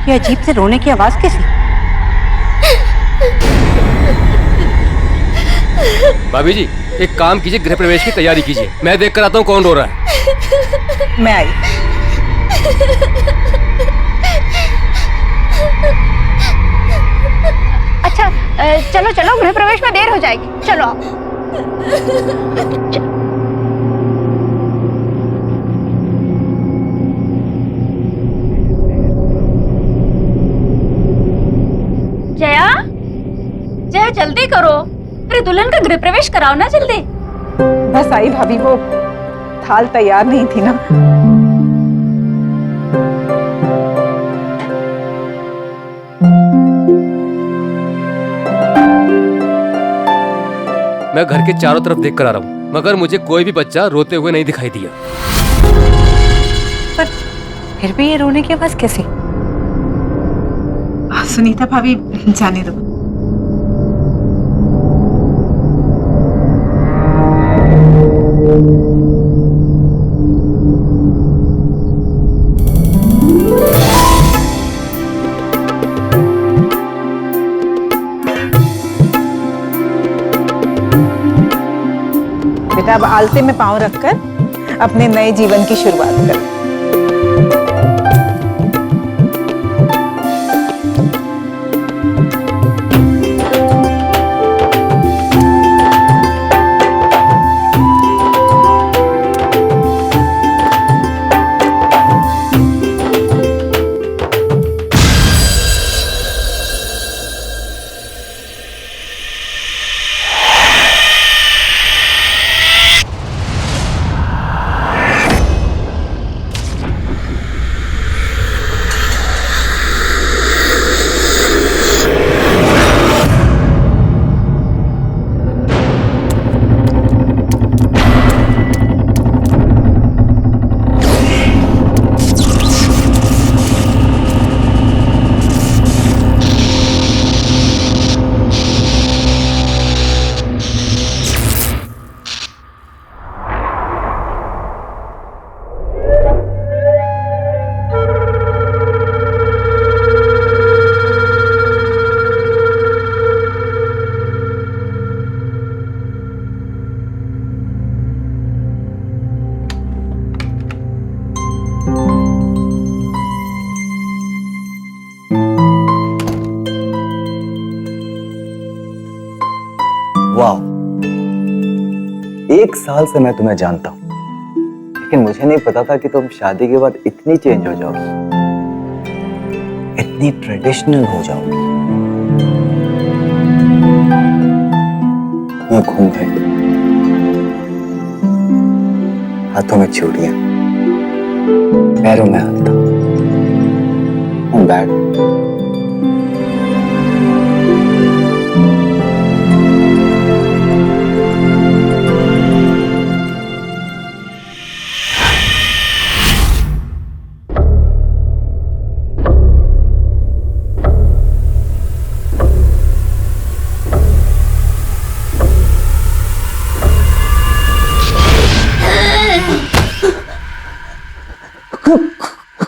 ये अजीब से रोने की आवाज कैसी? भाभी जी, एक काम कीजिए, गृह प्रवेश की तैयारी कीजिए। मैं देख कर आता हूँ कौन रो रहा है। मैं आई। अच्छा चलो चलो, गृह प्रवेश में देर हो जाएगी, चलो आओ। जया, जया जल्दी करो, अरे दुल्हन का गृह प्रवेश कराओ ना जल्दी। बस आई भाभी, वो थाल तैयार नहीं थी ना। मैं घर के चारों तरफ देख कर आ रहा हूँ, मगर मुझे कोई भी बच्चा रोते हुए नहीं दिखाई दिया। पर फिर भी ये रोने की आवाज कैसी? सुनीता भाभी, जाने दो। बेटा, अब आलते में पांव रखकर अपने नए जीवन की शुरुआत कर। वाह, 1 साल से मैं तुम्हें जानता हूं, लेकिन मुझे नहीं पता था कि तुम शादी के बाद इतनी चेंज हो जाओगी, इतनी ट्रेडिशनल हो जाओगी। मैं घूंघट, हाथों में चूड़ियां, पैरों में हाथ, बैग,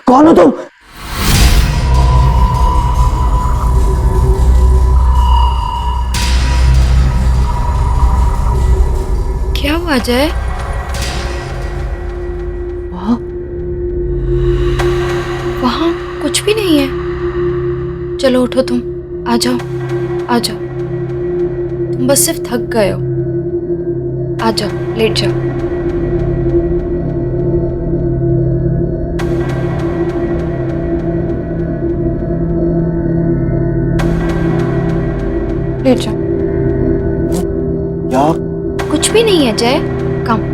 कौन हो तुम? क्या हुआ जय? वहां कुछ भी नहीं है। चलो उठो, तुम आ जाओ, आ जाओ। तुम बस सिर्फ थक गए हो। आ जाओ, लेट जाओ। लेट जाओ। क्या? कुछ भी नहीं है जय, कम।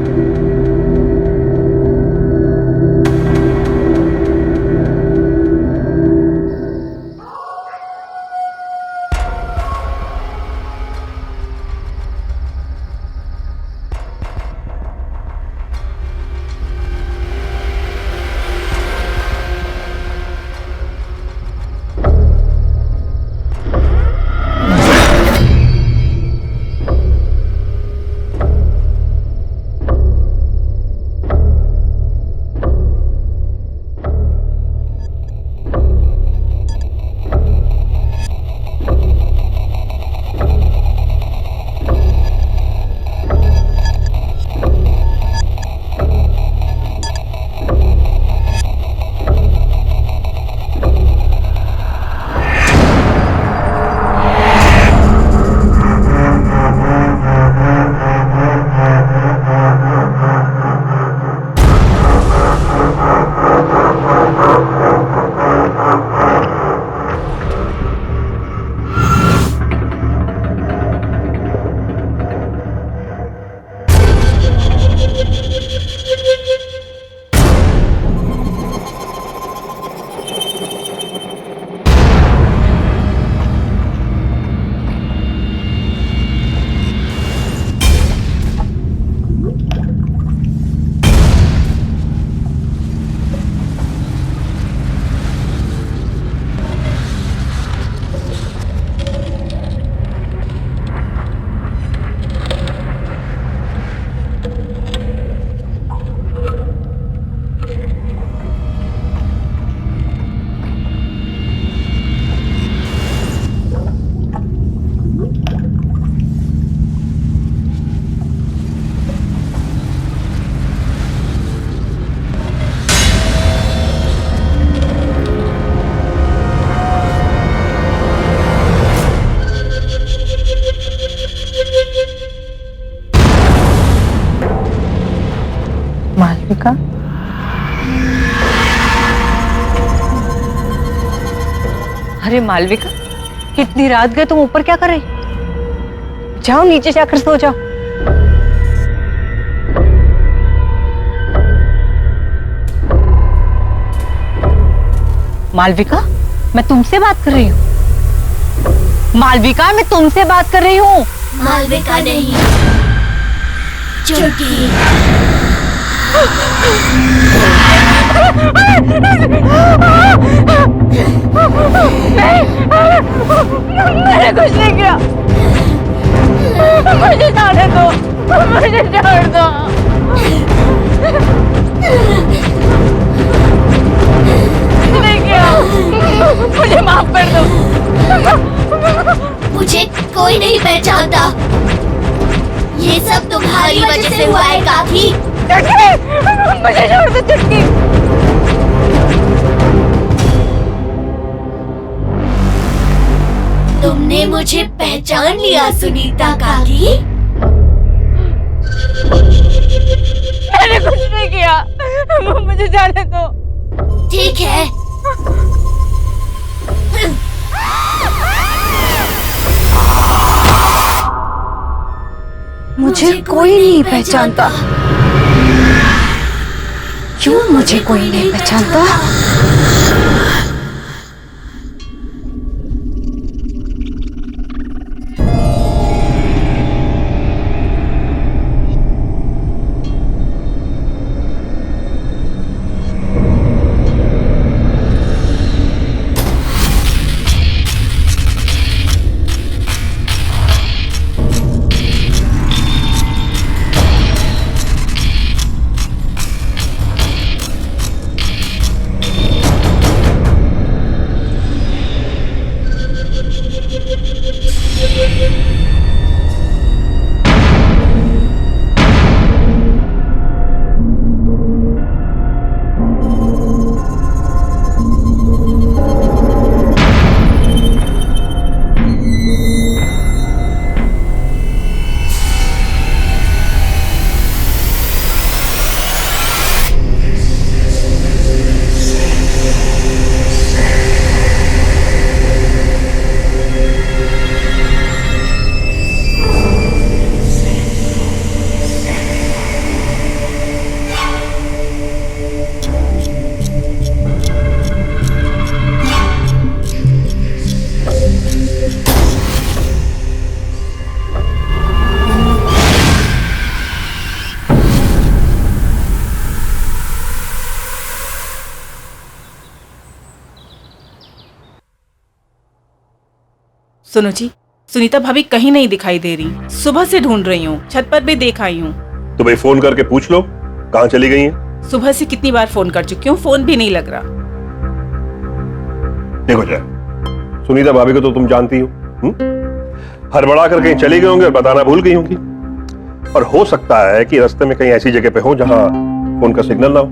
मालविका, अरे मालविका, कितनी रात गए तुम ऊपर क्या कर रही? जाओ नीचे जाकर सो जाओ। मालविका, मैं तुमसे बात कर रही हूँ। मालविका, मैं तुमसे बात कर रही हूँ। मालविका नहीं, चुटकी। मैंने कुछ नहीं किया, मुझे जाने दो, मुझे छोड़ दो। नहीं किया, मुझे माफ कर दो। मुझे कोई नहीं पहचानता। ये सब तुम्हारी वजह से हुआ है काकी। मुझे छोड़ दो चुटकी। तुमने मुझे पहचान लिया सुनीता काकी। मैंने कुछ नहीं किया, मुझे जाने दो। ठीक है, मुझे कोई नहीं पहचानता। क्यों मुझे कोई नहीं पहचानता? सुनो जी, सुनीता भाभी कहीं नहीं दिखाई दे रही। सुबह से ढूंढ रही हूँ, छत पर भी देख आई हूँ। तो भाई फोन करके पूछ लो कहाँ चली गई हैं। सुबह से कितनी बार फोन कर चुकी हूँ, फोन भी नहीं लग रहा। देखो जय, सुनीता भाभी को तो तुम जानती हो, हड़बड़ा कर कहीं चली गई होंगी और बताना भूल गई होंगी। और हो सकता है कि रास्ते में कहीं ऐसी जगह पे हो जहां फोन का सिग्नल ना हो,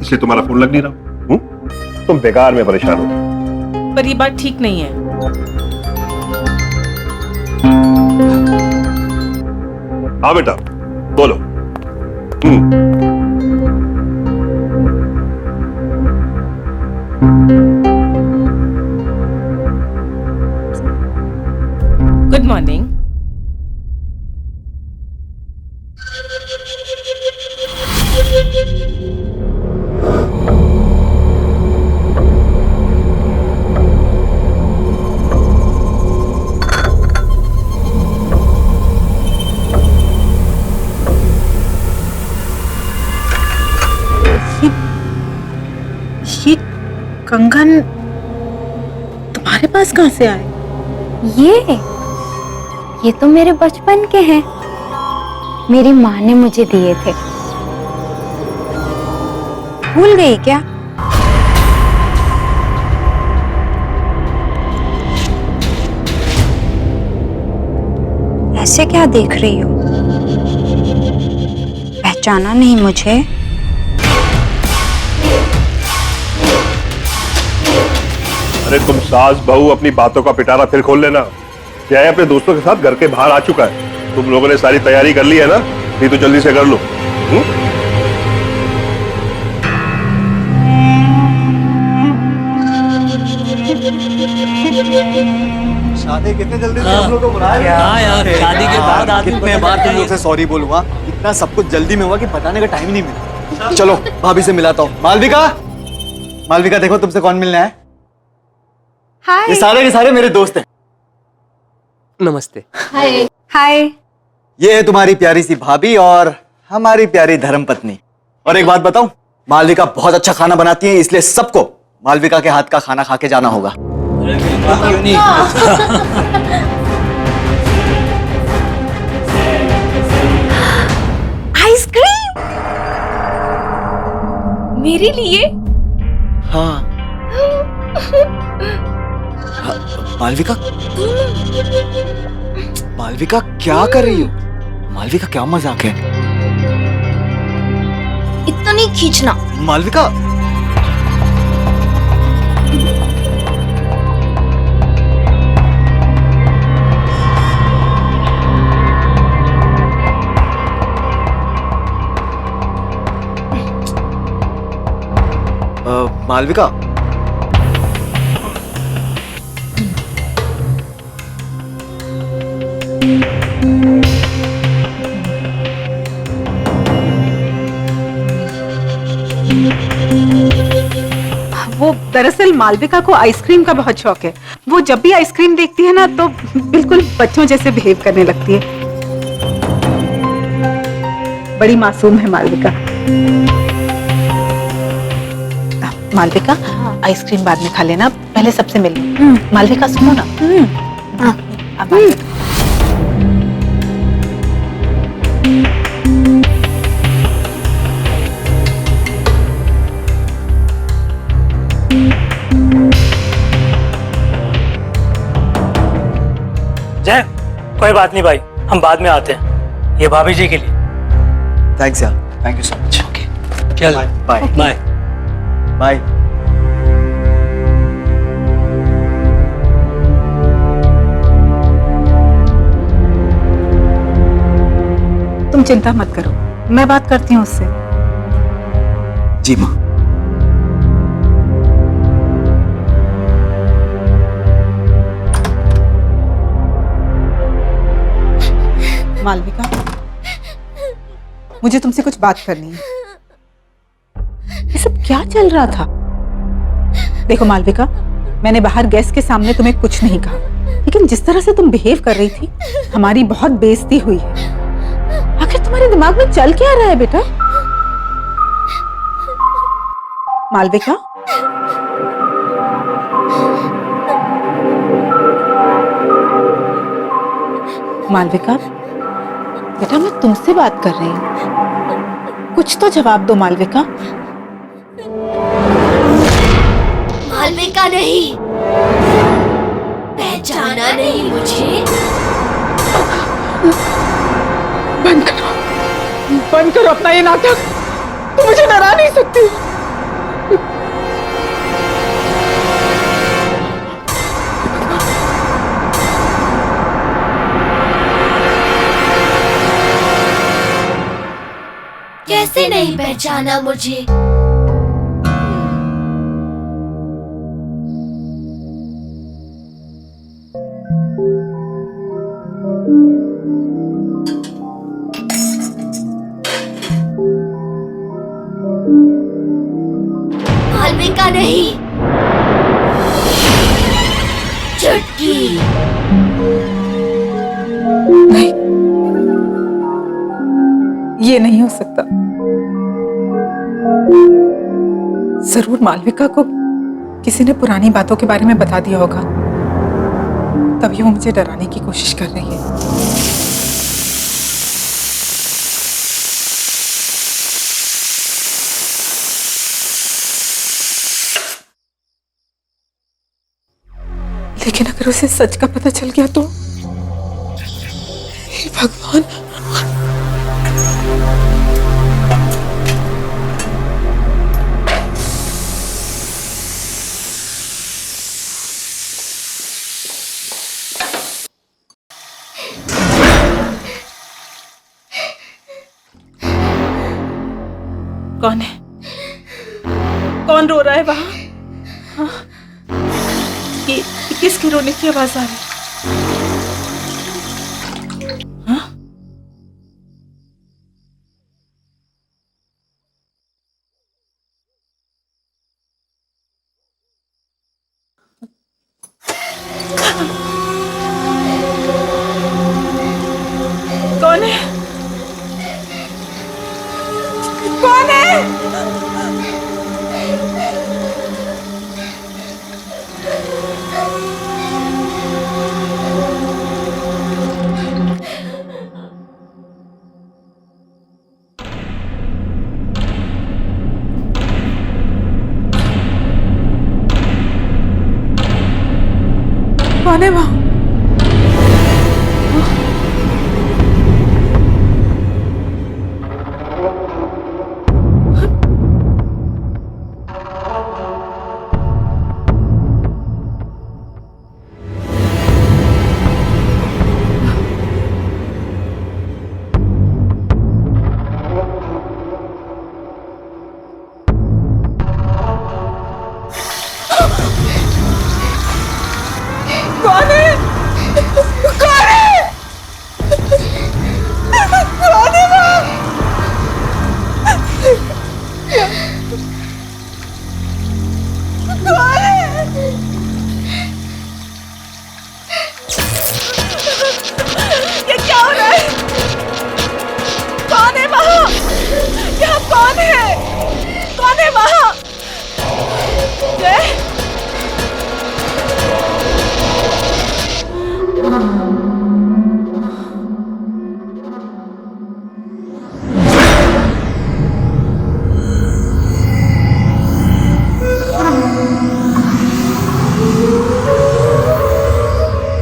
इसलिए तुम्हारा फोन लग नहीं रहा। तुम बेकार में परेशान हो। पर ये बात ठीक नहीं है। हाँ बेटा, बोलो। Good morning. ये कंगन तुम्हारे पास कहाँ से आए? ये तो मेरे बचपन के हैं। मेरी माँ ने मुझे दिए थे। भूल गई क्या? ऐसे क्या देख रही हो? पहचाना नहीं मुझे? अरे तुम सास बहू अपनी बातों का पिटारा फिर खोल लेना। जय अपने दोस्तों के साथ घर के बाहर आ चुका है। तुम लोगों ने सारी तैयारी कर ली है ना? नहीं तो जल्दी से कर लो। कितने जल्दी से हम लोग को बुलाया। हाँ यार, शादी के बाद आदमी कितने बदल बार जाता तुम लोग है। से सॉरी बोलूंगा, इतना सब कुछ जल्दी में हुआ कि बताने का टाइम ही नहीं मिला। चलो भाभी से मिलाता हूँ। मालविका, मालविका देखो तुमसे कौन मिलने आया। हाय। ये सारे के सारे मेरे दोस्त हैं। नमस्ते। हाय। हाय। ये है तुम्हारी प्यारी सी भाभी और हमारी प्यारी धर्मपत्नी। और एक बात बताऊं, मालविका बहुत अच्छा खाना बनाती है, इसलिए सबको मालविका के हाथ का खाना खा के जाना होगा। क्यों नहीं? आइसक्रीम मेरे लिए? हाँ। मालविका, मालविका क्या कर रही हो? मालविका क्या मजाक है? इतना नहीं खींचना। मालविका, मालविका, वो दरअसल मालविका को आइसक्रीम का बहुत शौक है। वो जब भी आइसक्रीम देखती है ना तो बिल्कुल बच्चों जैसे बिहेव करने लगती है। बड़ी मासूम है मालविका। मालविका, आइसक्रीम बाद में खा लेना, पहले सबसे मिल लो। मालविका सुनो ना। अब मालविका। जय, कोई बात नहीं भाई, हम बाद में आते हैं। ये भाभी जी के लिए। थैंक्स यार, thank you so much. Okay, चल बाय बाय। बाय। तुम चिंता मत करो, मैं बात करती हूँ उससे। जी माँ। मालविका, मुझे तुमसे कुछ बात करनी है। ये सब क्या चल रहा था? देखो मालविका, मैंने बाहर गेस्ट के सामने तुम्हें कुछ नहीं कहा, लेकिन जिस तरह से तुम बिहेव कर रही थी, हमारी बहुत बेइज्जती हुई है। आखिर तुम्हारे दिमाग में चल क्या रहा है बेटा? मालविका, मालविका बेटा, मैं तुमसे बात कर रही हूँ, कुछ तो जवाब दो मालविका। मालविका नहीं, पहचाना नहीं मुझे? बंद करो अपना ये नाटक, तुम मुझे डरा नहीं सकती। कैसे नहीं पहचाना मुझे? मालविका नहीं, चुटकी। नहीं, ये नहीं हो सकता। जरूर मालविका को किसी ने पुरानी बातों के बारे में बता दिया होगा, तभी वो मुझे डराने की कोशिश कर रही है। लेकिन अगर उसे सच का पता चल गया तो? हे भगवान। कौन है? कौन रो रहा है वहां? हाँ? ये किसके रोने की आवाज आ रही है? कौन है वहाँ?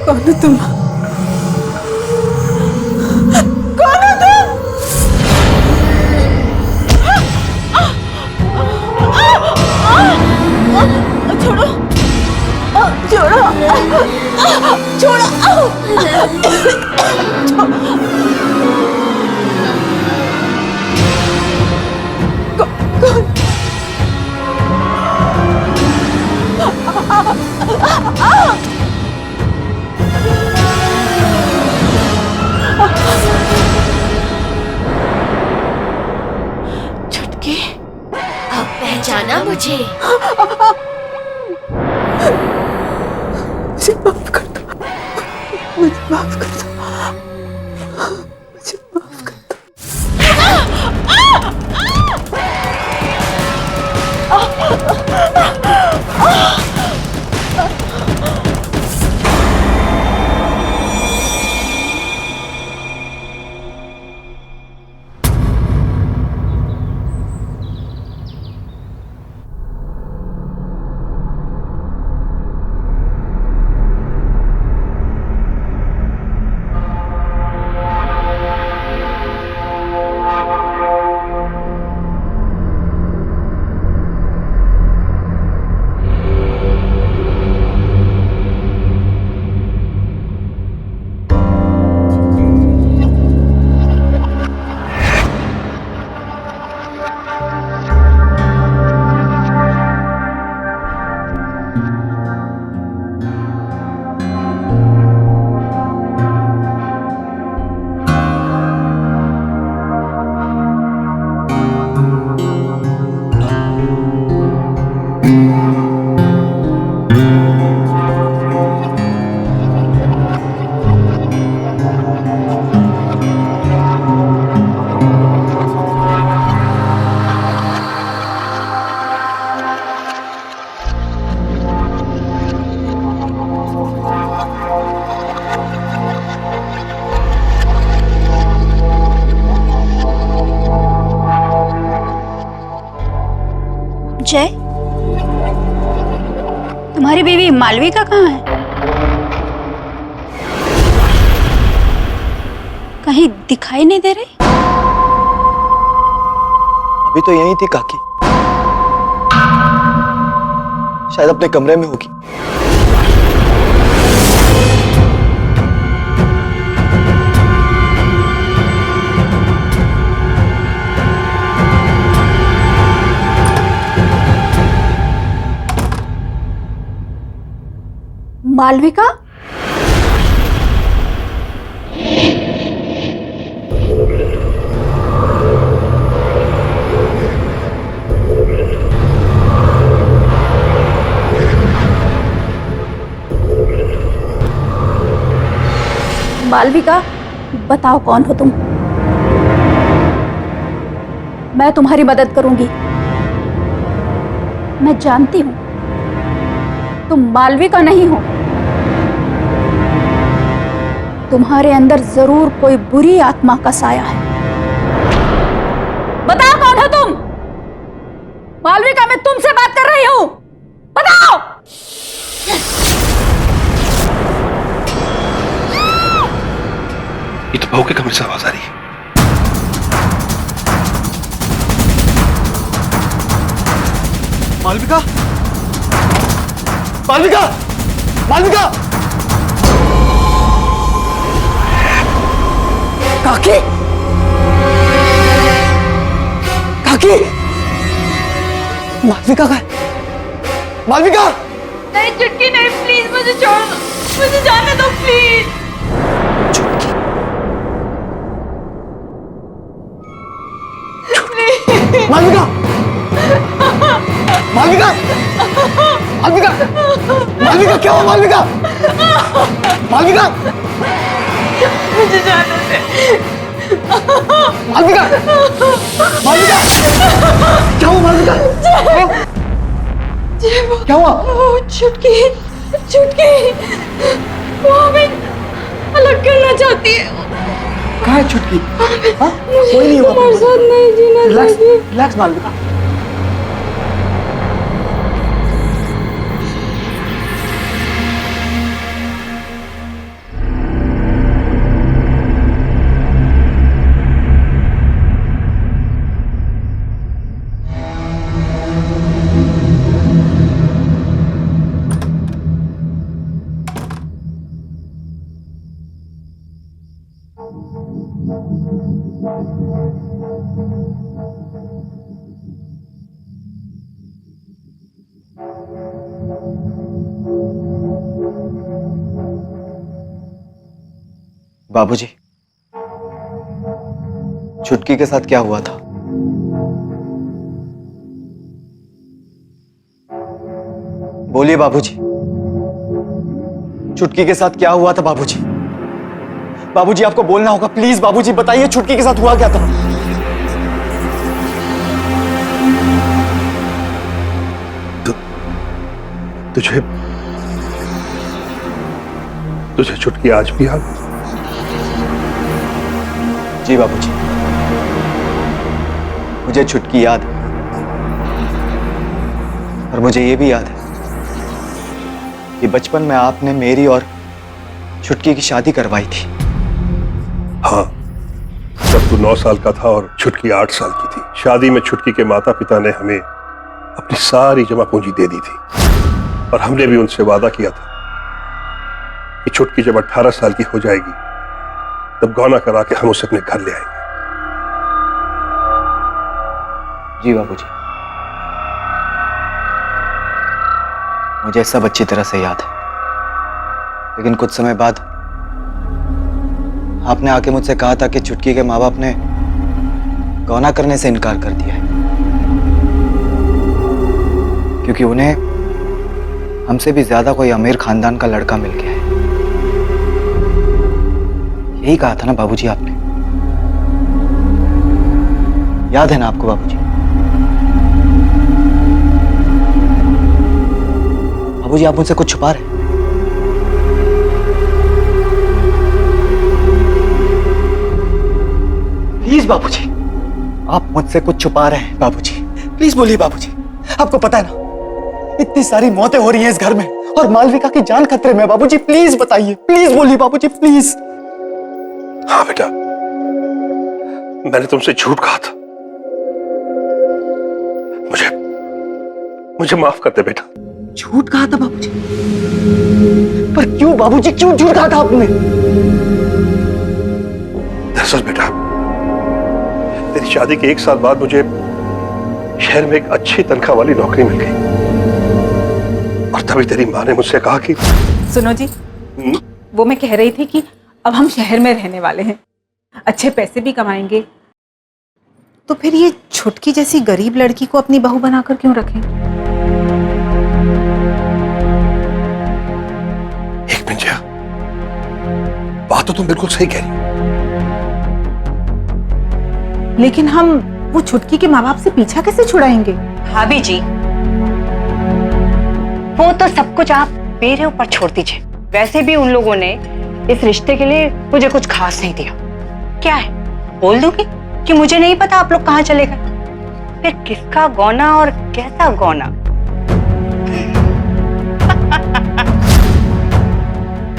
कौन हो तुम? कौन हो तुम? छोड़ो छोड़ो छुटकी, अब पहचाना मुझे? मुझे माफ कर दो, मुझे माफ कर दो, मुझे माफ कर दो। जय, तुम्हारी बीवी मालविका कहाँ है? कहीं दिखाई नहीं दे रही? अभी तो यहीं थी काकी, शायद अपने कमरे में होगी। मालविका? मालविका, बताओ कौन हो तुम? मैं तुम्हारी मदद करूंगी। मैं जानती हूं तुम मालविका नहीं हो। तुम्हारे अंदर जरूर कोई बुरी आत्मा का साया है। बताओ कौन हो तुम? मालविका, मैं तुमसे बात कर रही हूं, बताओ। ये तो बहू के कमरे से आवाज आ रही है। मालविका, मालविका, मालविका, काकी, काकी, मालविका का, मालविका। नहीं चुटकी, नहीं, प्लीज मुझे छोड़ दो, मुझे जाने दो प्लीज। चुटकी, मालविका, मालविका, मालविका, मालविका, क्या हुआ मालविका? मालविका, मुझे जाने दे। मालविका, मालविका, क्या हुआ मालविका? क्या हुआ? चुटकी, चुटकी, वो हमें अलग करना चाहती है। कहाँ है चुटकी? हाँ? कोई नहीं हुआ। तुम्हारे साथ नहीं जीना रिलैक्स, चाहिए। रिलैक्स मालविका। बाबूजी, चुटकी के साथ क्या हुआ था? बोलिए बाबूजी, चुटकी के साथ क्या हुआ था बाबूजी? बाबूजी आपको बोलना होगा, प्लीज बाबूजी बताइए चुटकी के साथ हुआ क्या था? तुझे चुटकी आज भी याद? जी बाबूजी, मुझे चुटकी याद है। और मुझे ये भी याद है कि बचपन में आपने मेरी और चुटकी की शादी करवाई थी। हाँ, जब तू 9 साल का था और चुटकी 8 साल की थी। शादी में चुटकी के माता पिता ने हमें अपनी सारी जमा पूंजी दे दी थी और हमने भी उनसे वादा किया था कि चुटकी जब 18 साल की हो जाएगी तब गौना करा के हम उसे अपने घर ले आएंगे। जी बाबूजी, मुझे सब अच्छी तरह से याद है। लेकिन कुछ समय बाद आपने आके मुझसे कहा था कि चुटकी के माँ बाप ने गौना करने से इनकार कर दिया है क्योंकि उन्हें हमसे भी ज्यादा कोई अमीर खानदान का लड़का मिल गया है। यही कहा था ना बाबूजी आपने? याद है ना आपको बाबूजी? बाबूजी आप मुझसे कुछ छुपा रहे हैं? प्लीज बाबूजी, आप मुझसे कुछ छुपा रहे हैं बाबूजी। प्लीज बोलिए बाबूजी। आपको पता है ना इतनी सारी मौतें हो रही हैं इस घर में और मालविका की जान खतरे में। बाबूजी प्लीज बताइए, प्लीज बोलिए बाबूजी, प्लीज। हाँ बेटा, मैंने तुमसे झूठ कहा था। मुझे माफ कर दे बेटा। झूठ कहा था बाबूजी? पर क्यों बाबूजी, क्यों झूठ कहा था आपने? दरअसल बेटा, तेरी शादी के 1 साल बाद मुझे शहर में एक अच्छी तनख्वाह वाली नौकरी मिल गई और तभी तेरी माँ ने मुझसे कहा कि सुनो जी, वो मैं कह रही थी कि अब हम शहर में रहने वाले हैं, अच्छे पैसे भी कमाएंगे, तो फिर ये छुटकी जैसी गरीब लड़की को अपनी बहू बनाकर क्यों रखें? एक मिनट, बात तो तुम बिल्कुल सही कह रही हो। लेकिन हम वो छुटकी के माँ बाप से पीछा कैसे छुड़ाएंगे? भाभी जी, वो तो सब कुछ आप मेरे ऊपर छोड़ दीजिए। वैसे भी उन लोगों ने इस रिश्ते के लिए मुझे कुछ खास नहीं दिया। क्या है, बोल दूंगी कि मुझे नहीं पता आप लोग कहाँ चले गए। फिर किसका गौना और कैसा गौना।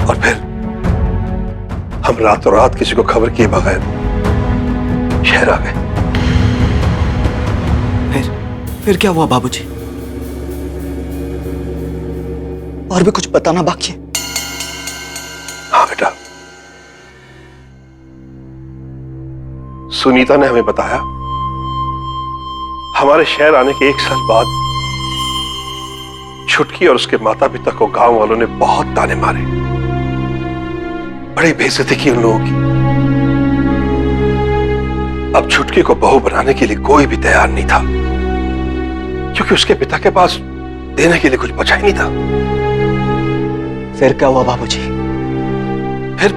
और फिर हम रातों रात किसी को खबर किए बगैर शहर आ गए। फिर क्या हुआ बाबूजी? और भी कुछ बताना बाकी है? हाँ बेटा, सुनीता ने हमें बताया हमारे शहर आने के 1 साल बाद छुटकी और उसके माता पिता को गांव वालों ने बहुत ताने मारे, बड़ी बेइज्जती की उन लोगों की। अब छुटकी को बहू बनाने के लिए कोई भी तैयार नहीं था, क्योंकि उसके पिता के पास देने के लिए कुछ बचा ही नहीं था। फिर क्या हुआ बाबूजी? फिर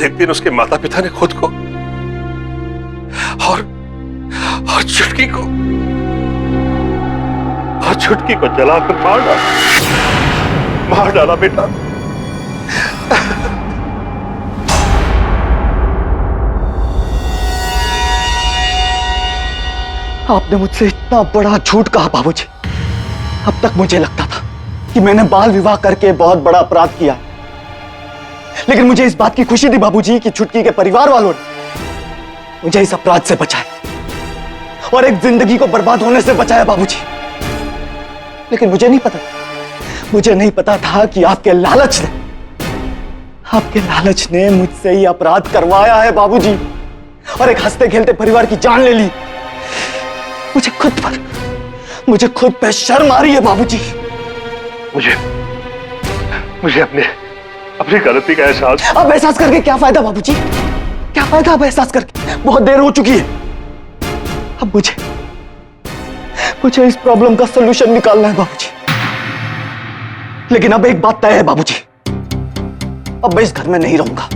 एक दिन उसके माता पिता ने खुद को और छुटकी को जलाकर मार डाला बेटा। आपने मुझसे इतना बड़ा झूठ कहा बाबूजी। अब तक मुझे लगता था कि मैंने बाल विवाह करके बहुत बड़ा अपराध किया, लेकिन मुझे इस बात की खुशी थी बाबूजी कि छुटकी के परिवार वालों ने मुझे इस अपराध से बचाया और एक जिंदगी को बर्बाद होने से बचाया बाबूजी। लेकिन मुझे नहीं पता था कि आपके लालच ने मुझसे ही अपराध करवाया है बाबूजी, और एक हंसते खेलते परिवार की जान ले ली। मुझे खुद पर शर्म आ रही है बाबूजी। मुझे अपनी गलती का एहसास। अब एहसास करके क्या फायदा बाबूजी? क्या फायदा अब एहसास करके? बहुत देर हो चुकी है। अब मुझे इस प्रॉब्लम का सलूशन निकालना है बाबूजी। लेकिन अब एक बात तय है बाबूजी, अब मैं इस घर में नहीं रहूंगा।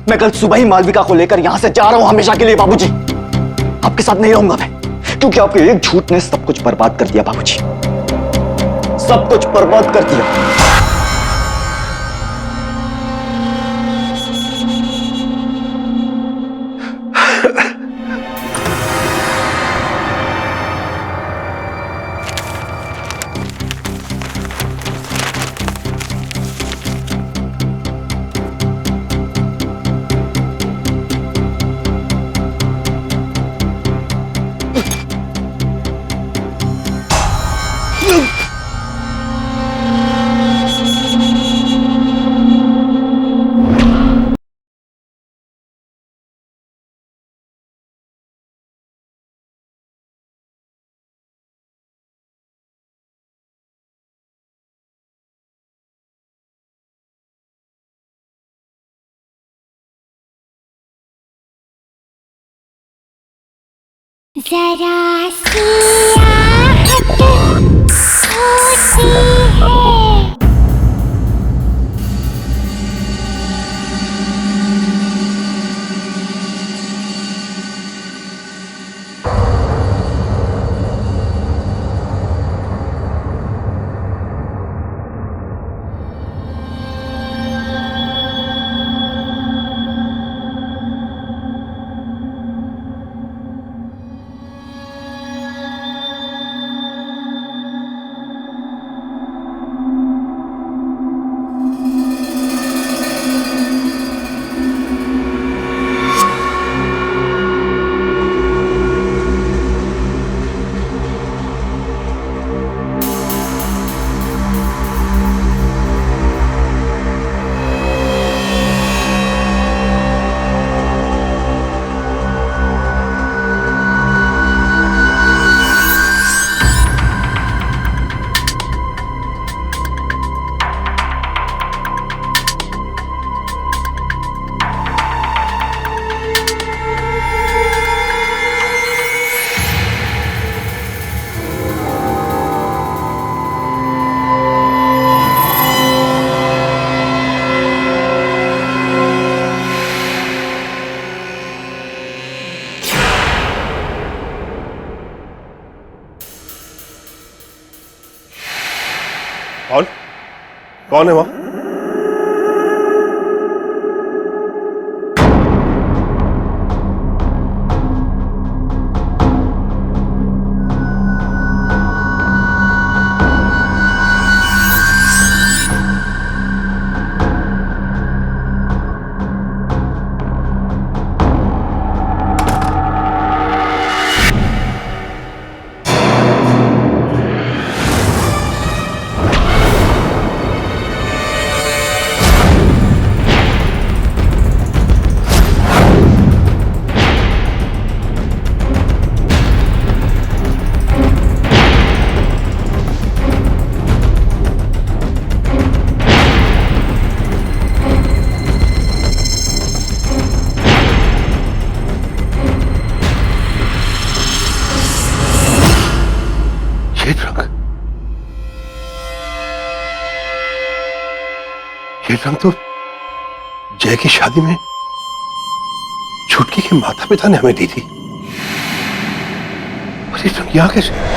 मैं कल सुबह ही मालविका को लेकर यहां से जा रहा हूं हमेशा के लिए बाबूजी। आपके साथ नहीं रहूंगा मैं, क्योंकि आपके एक झूठ ने सब कुछ बर्बाद कर दिया बाबूजी, सब कुछ बर्बाद कर दिया। जरा सी आहट होती है। कौन कौन है वहां? ये रंग तो जय की शादी में छुटकी के माता पिता ने हमें दी थी, और ये रंग यहां कैसे?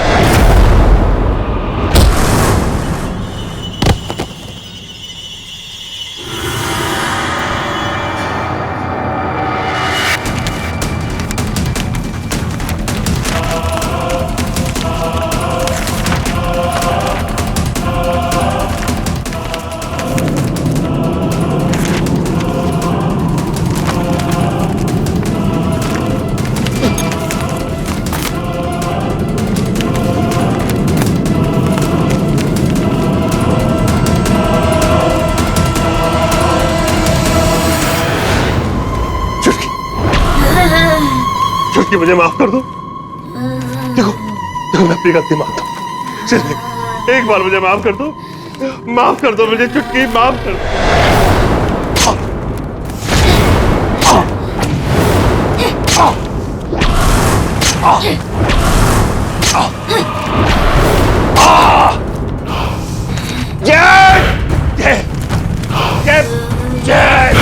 छुटकी मुझे माफ कर दो। देखो देखो मैं अपनी गलती मानता हूँ, सिर्फ एक बार मुझे माफ कर दो, माफ कर दो मुझे छुटकी, माफ कर दो। जय जय जय जय।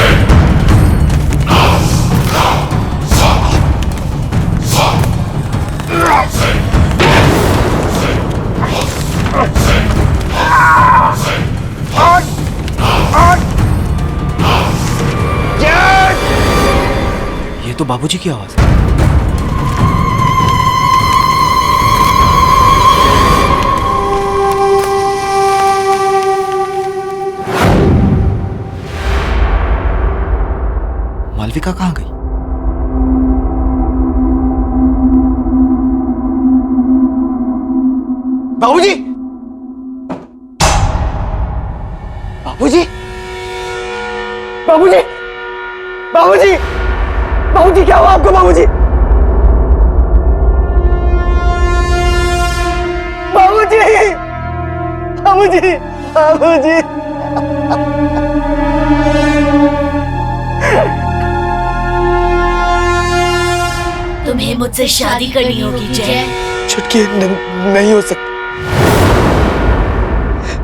ये तो बाबूजी की आवाज है। मालविका कहाँ गई? बाबूजी! बाबूजी! बाबूजी! बाबूजी! बाबूजी क्या हुआ आपको? बाबूजी! बाबूजी! बाबूजी! बाबूजी! तुम्हें मुझसे शादी करनी होगी जय। छुटकी नहीं हो सकती,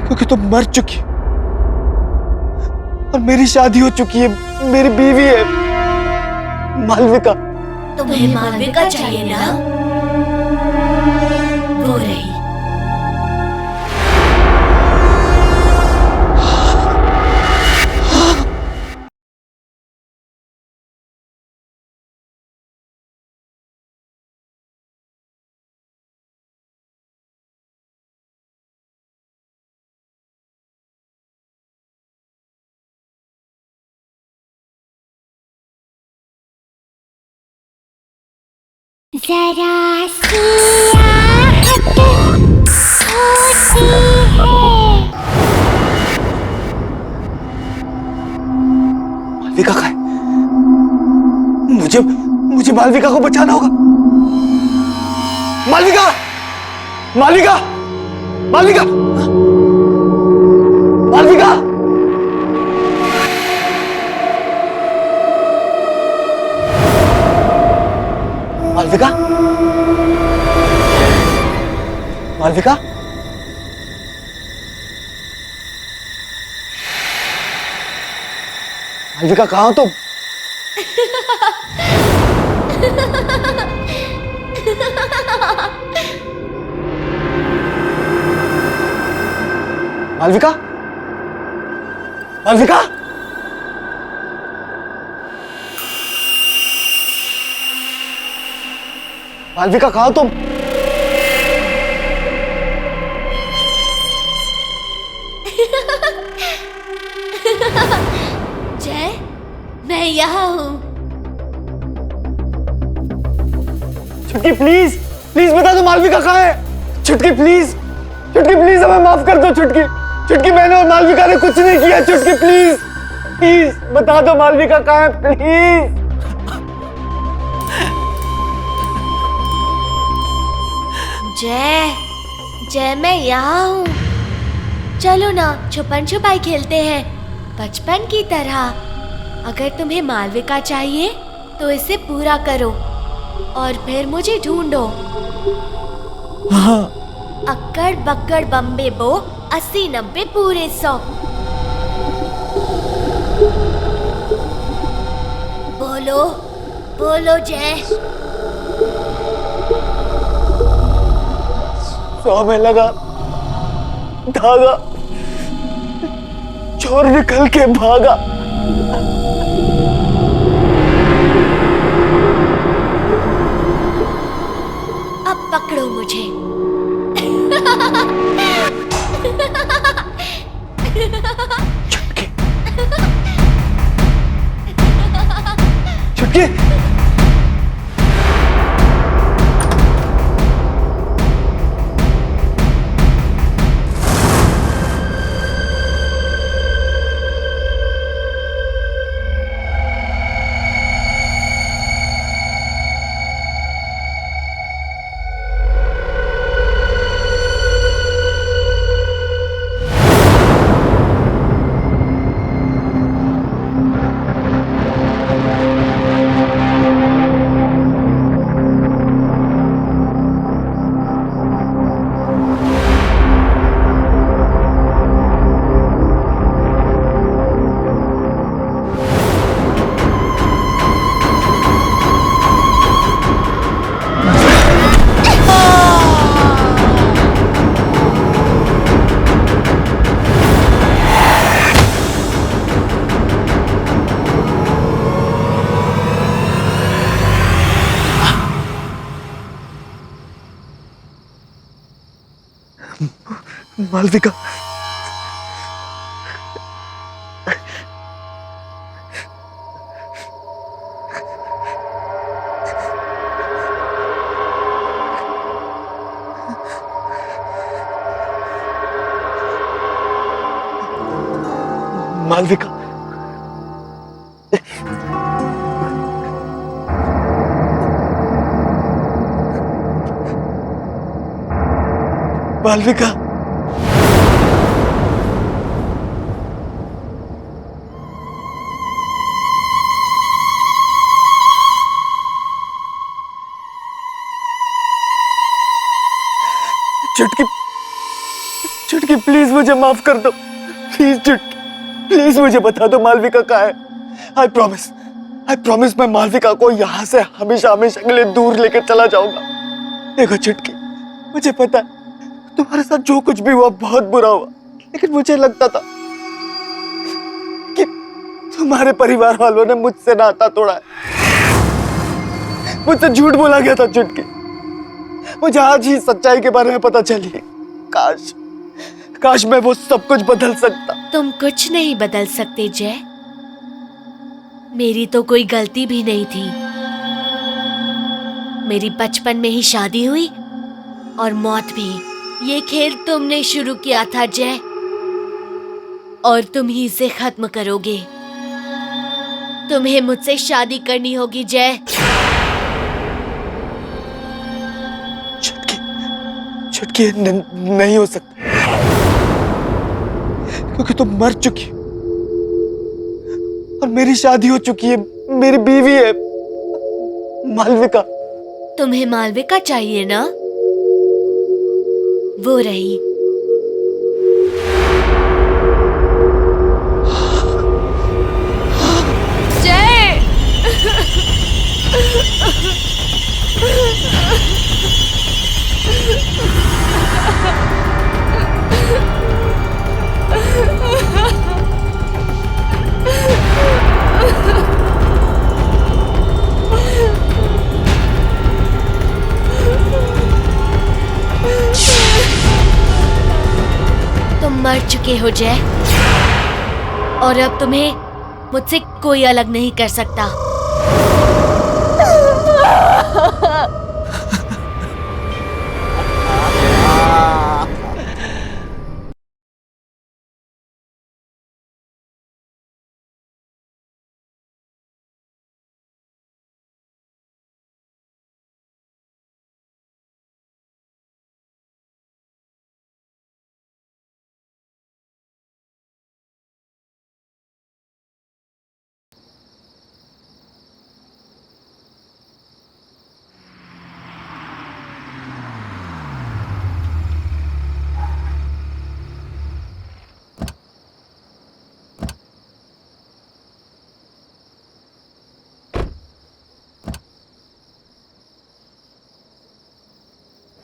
क्योंकि तुम मर चुकी और मेरी शादी हो चुकी है, मेरी बीवी है मालविका। तुम्हें मालविका चाहिए ना? वो रही। जरा सी आहट होती है। मालविका कहाँ है? मुझे मालविका को बचाना होगा। मालविका! मालविका! मालविका! मालविका! मालविका? मालविका? मालविका कहाँ हो तुम? मालविका, मालविका, मालविका कहाँ तुम? जय, मैं यहाँ हूँ। छुटकी प्लीज, प्लीज बता दो मालविका कहाँ है। छुटकी प्लीज, छुटकी प्लीज हमें माफ कर दो। छुटकी, छुटकी मैंने और मालविका ने कुछ नहीं किया। छुटकी प्लीज, प्लीज बता दो मालविका कहाँ है, प्लीज। जय, जय मैं यहाँ हूँ। चलो ना छुपन छुपाई खेलते हैं बचपन की तरह। अगर तुम्हें मालविका चाहिए तो इसे पूरा करो और फिर मुझे ढूंढो। हाँ। अक्कड़ बक्कड़ बम्बे बो 80 90 पूरे 100। बोलो बोलो जय। 100 में लगा धागा, चोर निकल के भागा। अब पकड़ो मुझे। छुटकी, छुटकी, मालविका, मालविका, मालविका, चुटकी, चुटकी प्लीज मुझे माफ कर दो। प्लीज चुटकी, प्लीज मुझे बता दो मालविका कहाँ है। आई प्रॉमिस मैं मालविका को यहाँ से हमेशा हमेशा के लिए दूर लेकर चला जाऊंगा। देखो चुटकी, मुझे पता है तुम्हारे साथ जो कुछ भी हुआ बहुत बुरा हुआ, लेकिन मुझे लगता था कि तुम्हारे परिवार वालों ने मुझसे नाता तोड़ा है, मुझसे झूठ बोला गया था चुटकी। मुझे आज ही सच्चाई के बारे में पता चली। काश मैं वो सब कुछ बदल सकता। तुम कुछ नहीं बदल सकते जय। मेरी तो कोई गलती भी नहीं थी। मेरी बचपन में ही शादी हुई और मौत भी। ये खेल तुमने शुरू किया था जय, और तुम ही इसे खत्म करोगे। तुम्हें मुझसे शादी करनी होगी जय। छुटकी नहीं हो सकता, क्योंकि तुम मर चुकी हो और मेरी शादी हो चुकी है, मेरी बीवी है मालविका। तुम्हें मालविका चाहिए ना? वो रही। जय मर चुके हो जय, और अब तुम्हें मुझसे कोई अलग नहीं कर सकता।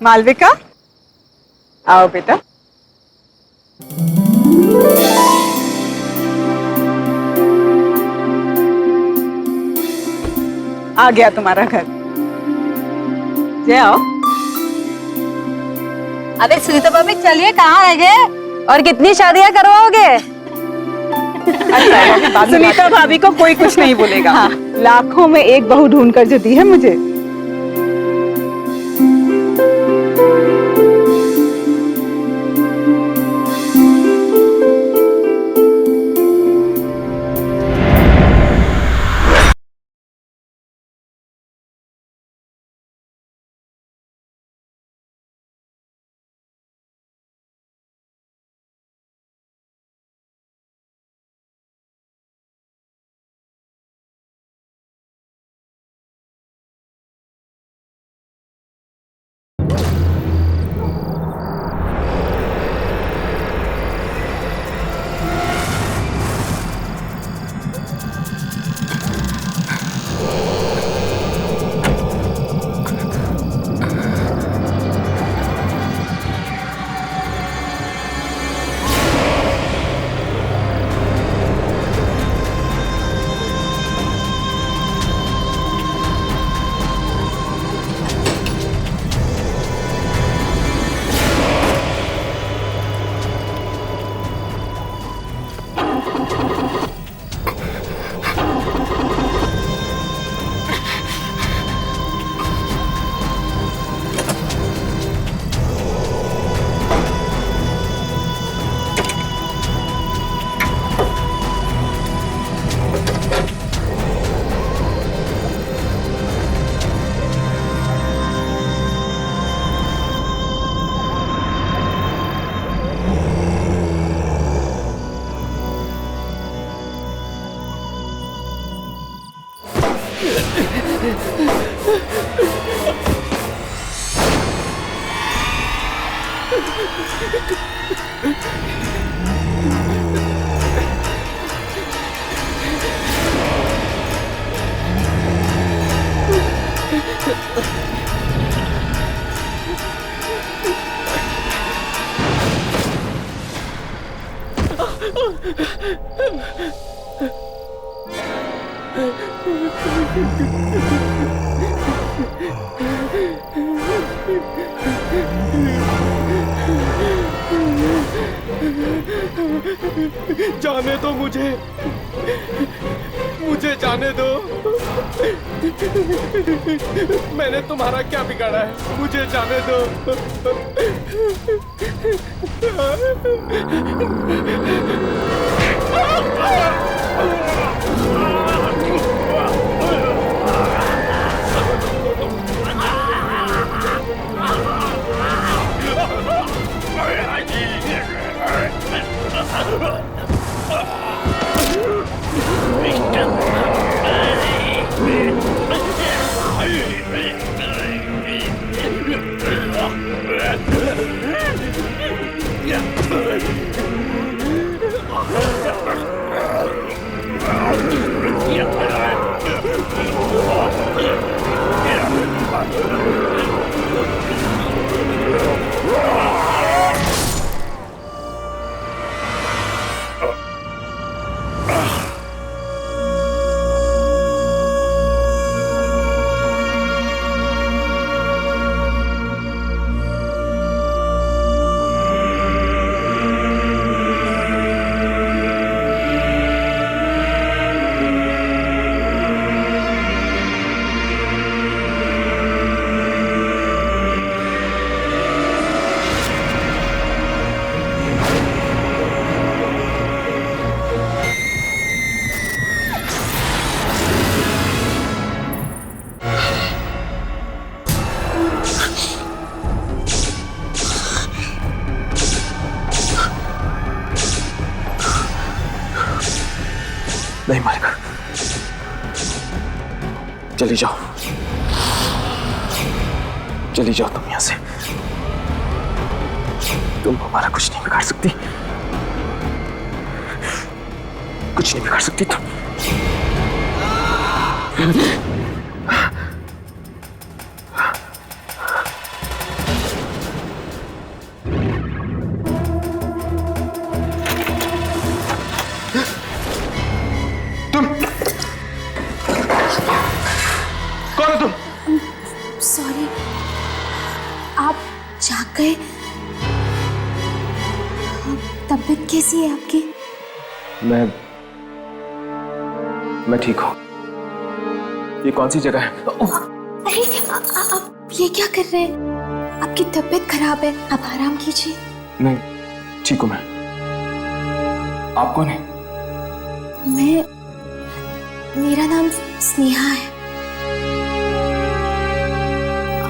मालविका, आओ बेटा। आ गया तुम्हारा घर। जय आओ। अरे सुनीता भाभी चलिए, कहाँ रह गए और कितनी शादियां करवाओगे? सुनीता भाभी को कोई कुछ नहीं बोलेगा। हाँ। लाखों में एक बहू ढूंढ कर जो दी है मुझे। जाने दो मुझे जाने दो। मैंने तुम्हारा क्या बिगाड़ा है? मुझे जाने दो। चली जाओ, चली जाओ तुम यहां से। तुम हमारा कुछ नहीं बिगाड़ सकती, कुछ नहीं बिगाड़ सकती तुम। कौन हो तुम? सॉरी, आप जाग गए। तबीयत कैसी है आपकी? मैं ठीक हूँ। ये कौन सी जगह है? अरे आप ये क्या कर रहे हैं? आपकी तबीयत खराब है, आप आराम कीजिए। नहीं, ठीक हूँ मैं। आप कौन है? मेरा नाम स्नेहा है।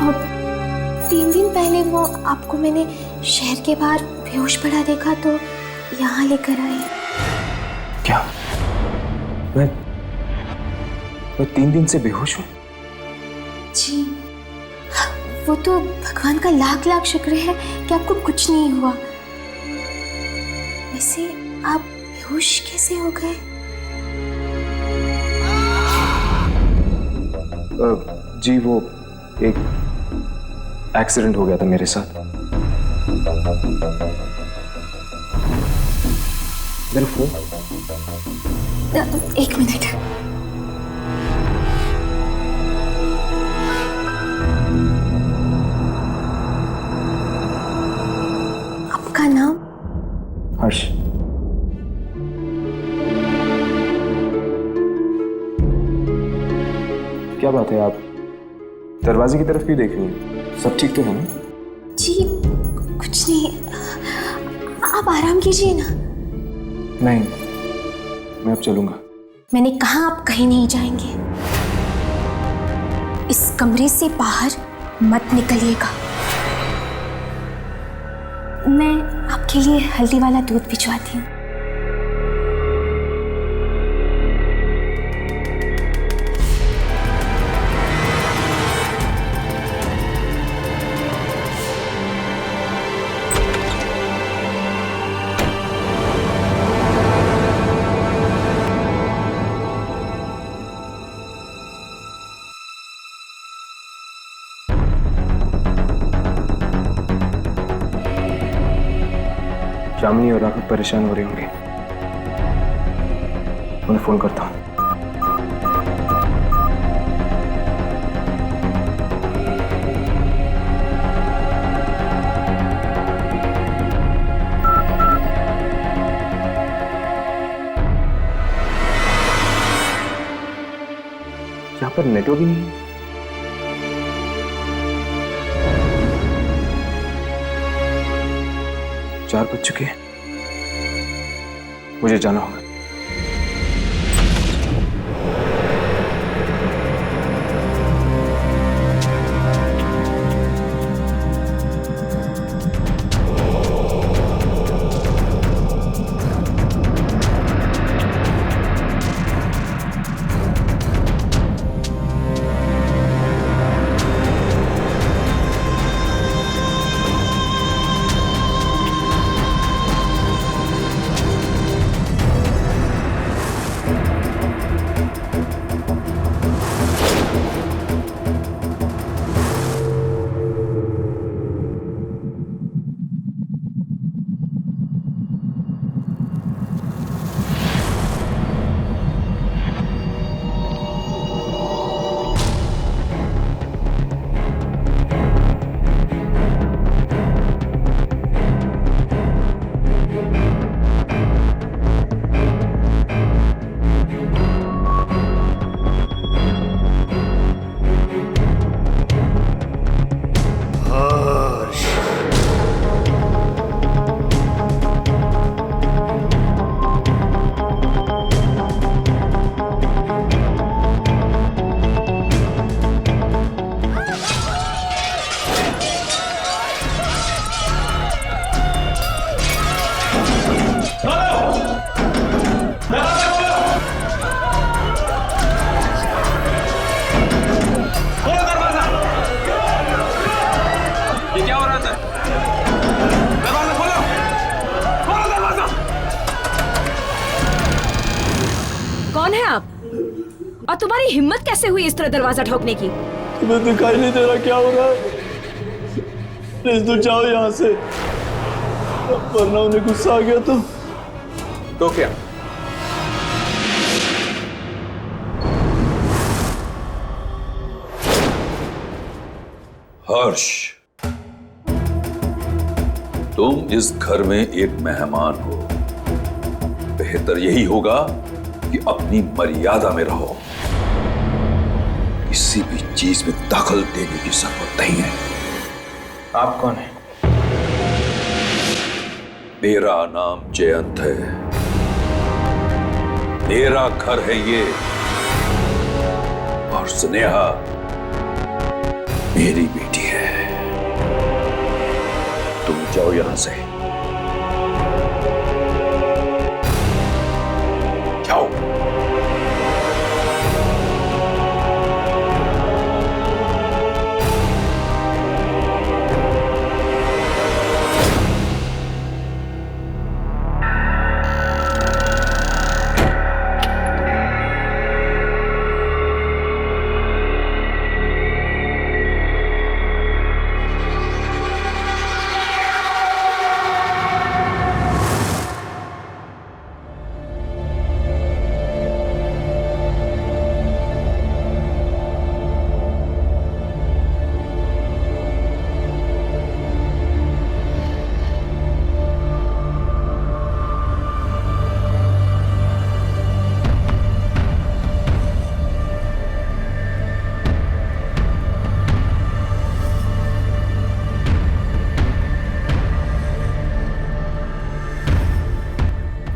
अब 3 दिन पहले वो आपको मैंने शहर के बाहर बेहोश पड़ा देखा तो यहाँ लेकर आई। क्या? मैं 3 दिन से बेहोश हूँ? जी, वो तो भगवान का लाख लाख शुक्र है कि आपको कुछ नहीं हुआ। वैसे आप बेहोश कैसे हो गए? जी, वो एक एक्सीडेंट हो गया था मेरे साथ। मेरा फोन? 1 मिनट। आपका नाम? हर्ष। क्या बात है, आप दरवाजे की तरफ क्यों देख रही हैं? सब ठीक तो है ना? जी कुछ नहीं, आप आराम कीजिए ना। नहीं, मैं अब चलूंगा। मैंने कहा आप कहीं नहीं जाएंगे। इस कमरे से बाहर मत निकलिएगा। मैं आपके लिए हल्दी वाला दूध भिजवाती हूँ। जामिनी और राघव परेशान हो रहे होंगे, उन्हें फोन करता हूँ। यहाँ पर नेटवर्क ही नहीं है। 4 बज चुके हैं, मुझे जाना होगा। और तुम्हारी हिम्मत कैसे हुई इस तरह दरवाजा ठोकने की? तुम्हें दिखाई नहीं दे रहा क्या हो रहा है? प्लीज तुम जाओ यहाँ से, वरना उन्हें गुस्सा आ गया तो क्या? हर्ष, तुम इस घर में एक मेहमान हो। बेहतर यही होगा कि अपनी मर्यादा में रहो। किसी भी चीज में दखल देने की जरूरत नहीं है। आप कौन है? मेरा नाम जयंत है। मेरा घर है ये, और स्नेहा मेरी बेटी है। तुम जाओ यहां से, जाओ।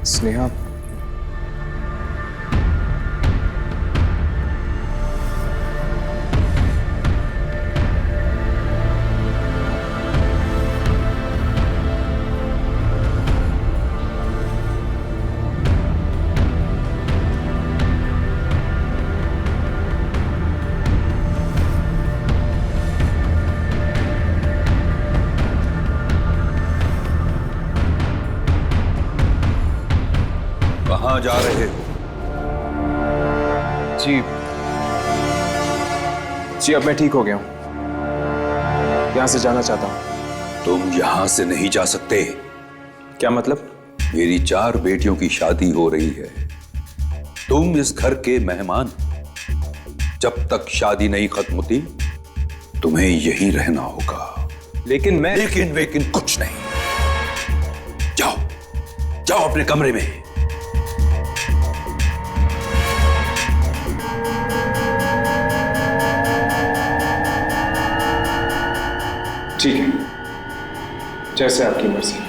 स्नेहा, कहां जा रहे हो? जी अब मैं ठीक हो गया हूं। यहां से जाना चाहता हूं। तुम यहां से नहीं जा सकते। क्या मतलब? मेरी 4 बेटियों की शादी हो रही है। तुम इस घर के मेहमान। जब तक शादी नहीं खत्म होती तुम्हें यहीं रहना होगा। लेकिन मैं लेकिन कुछ नहीं। जाओ जाओ अपने कमरे में। ठीक है, जैसे आपकी मर्जी।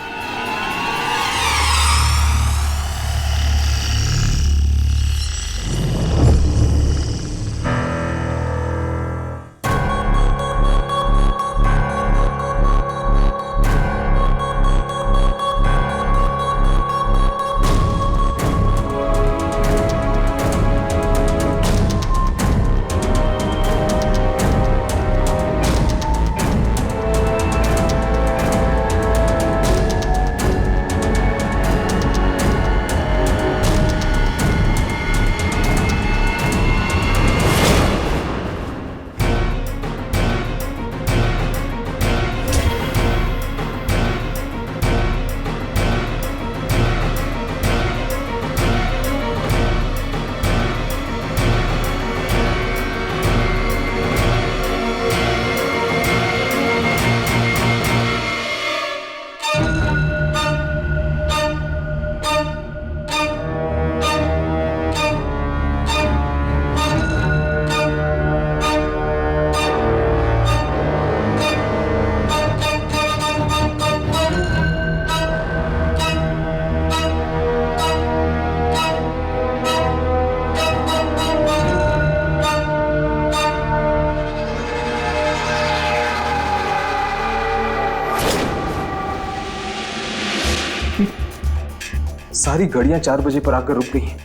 सारी घड़ियां 4 बजे पर आकर रुक गई हैं।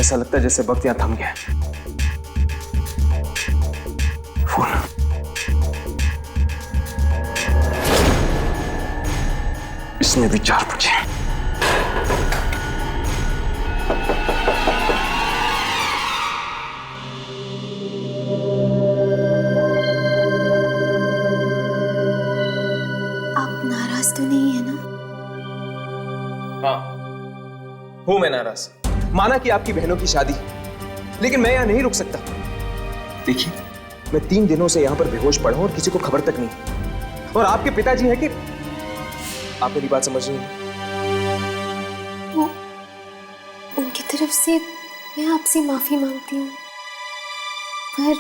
ऐसा लगता है जैसे वक्त यहां थम गया। फोन। इसमें भी 4 बजे। हूं मैं नाराज। माना कि आपकी बहनों की शादी, लेकिन मैं यहां नहीं रुक सकता। देखिए, मैं 3 दिनों से यहां पर बेहोश पड़ा हूं और किसी को खबर तक नहीं। और आपके पिताजी है कि आप मेरी बात समझ रही हैं? वो उनकी तरफ से मैं आपसे माफी मांगती हूँ, पर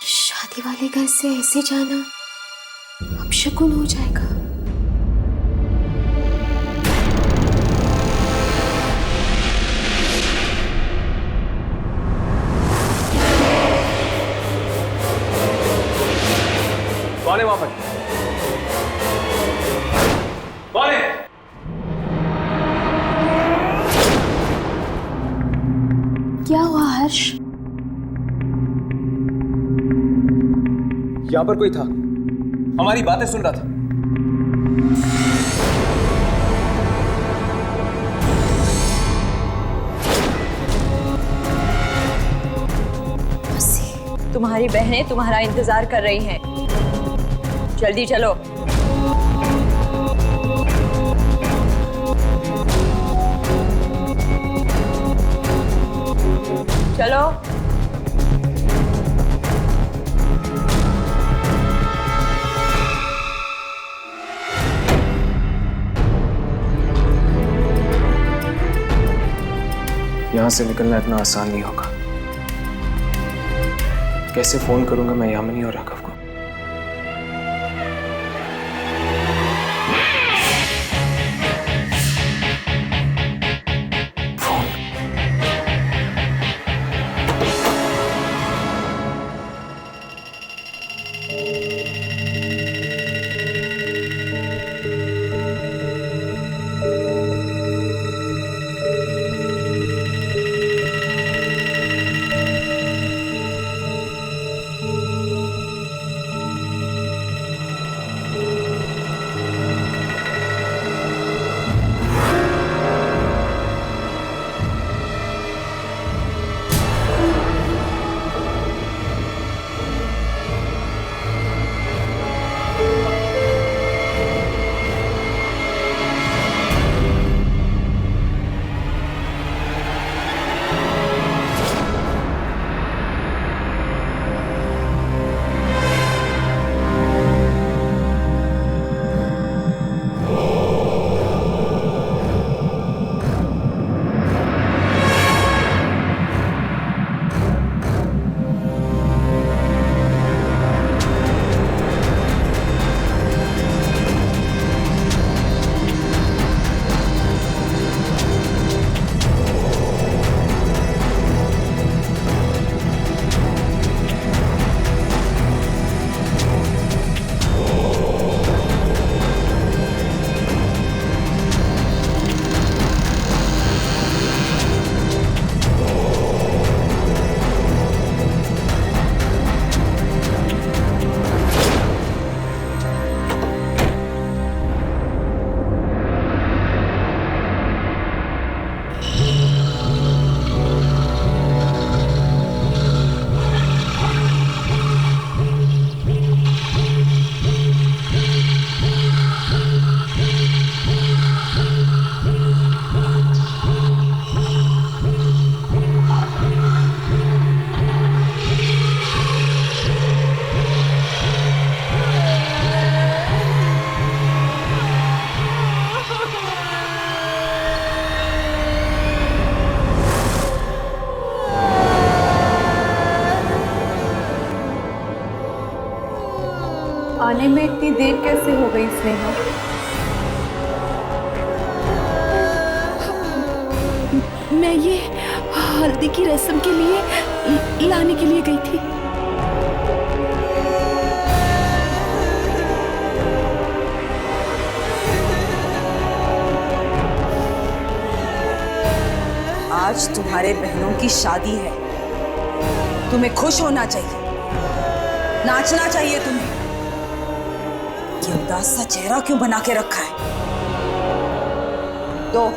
शादी वाले घर से ऐसे जाना अपशकुन हो जाएगा। कौन है वहां पर? कौन है? क्या हुआ हर्ष? यहां पर कोई था, हमारी बातें सुन रहा था। तुम्हारी बहनें तुम्हारा इंतजार कर रही हैं। जल्दी चलो। चलो। यहां से निकलना इतना आसान नहीं होगा। कैसे फोन करूंगा मैं यामिनी और राघव को? आने में इतनी देर कैसे हो गई स्नेहा? मैं ये हल्दी की रस्म के लिए लाने के लिए गई थी। आज तुम्हारे बहनों की शादी है। तुम्हें खुश होना चाहिए, नाचना चाहिए तुम्हें। ये उदास सा चेहरा क्यों बना के रखा है? दो।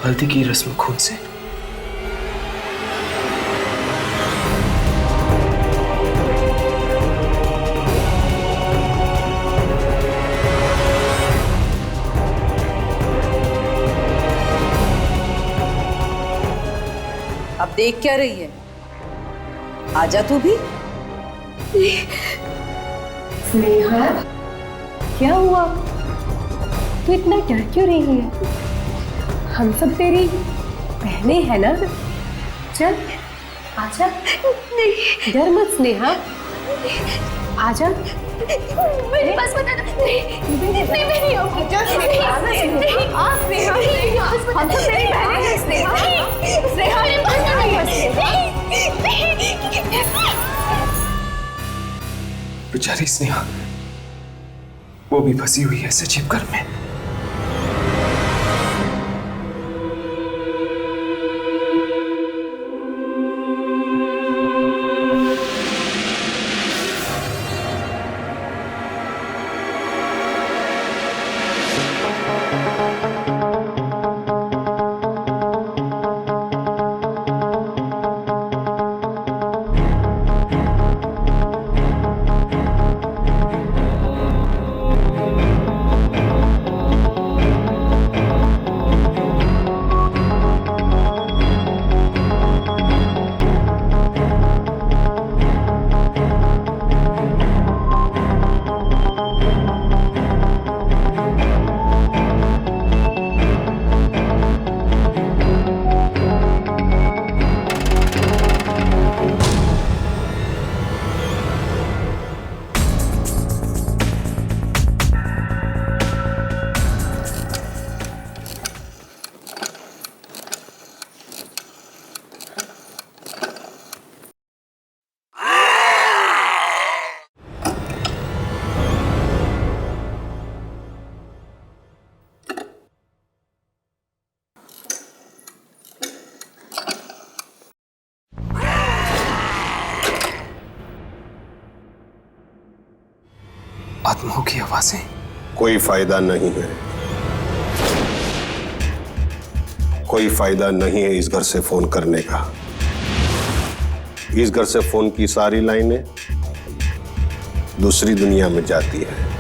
हल्दी की रस्म खून से। अब देख क्या रही है? आजा तू भी। स्नेहा, क्या हुआ? तू इतना डर क्यों रही है? हम सब तेरी बहनें हैं ना? चल आजा। नहीं, डर मत स्नेहा, आजा। मेरे पास बता दो। नहीं नहीं होगी। हम सब तेरी बहनें हैं स्नेहा। स्नेहा ये बेचारी स्नेहा, वो भी फंसी हुई है सजीव घर में। आत्माओं की आवाजें। कोई फायदा नहीं है, कोई फायदा नहीं है इस घर से फोन करने का। इस घर से फोन की सारी लाइनें दूसरी दुनिया में जाती है।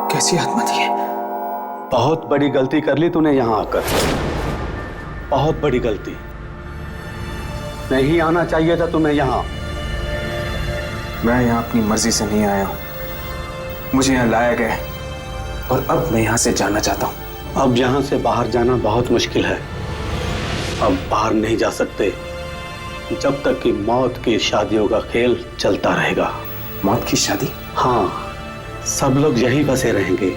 कैसी आत्मा थी? बहुत बड़ी गलती कर ली तूने यहाँ आकर। बहुत बड़ी गलती। नहीं आना चाहिए था तुम्हें यहाँ। मैं यहाँ अपनी मर्जी से नहीं आया हूँ, मुझे यहाँ लाया गया है और अब मैं यहाँ से जाना चाहता हूँ। अब यहाँ से बाहर जाना बहुत मुश्किल है। अब बाहर नहीं जा सकते जब तक कि मौत की शादियों का खेल चलता रहेगा। मौत की शादी? हाँ, सब लोग यही बसे रहेंगे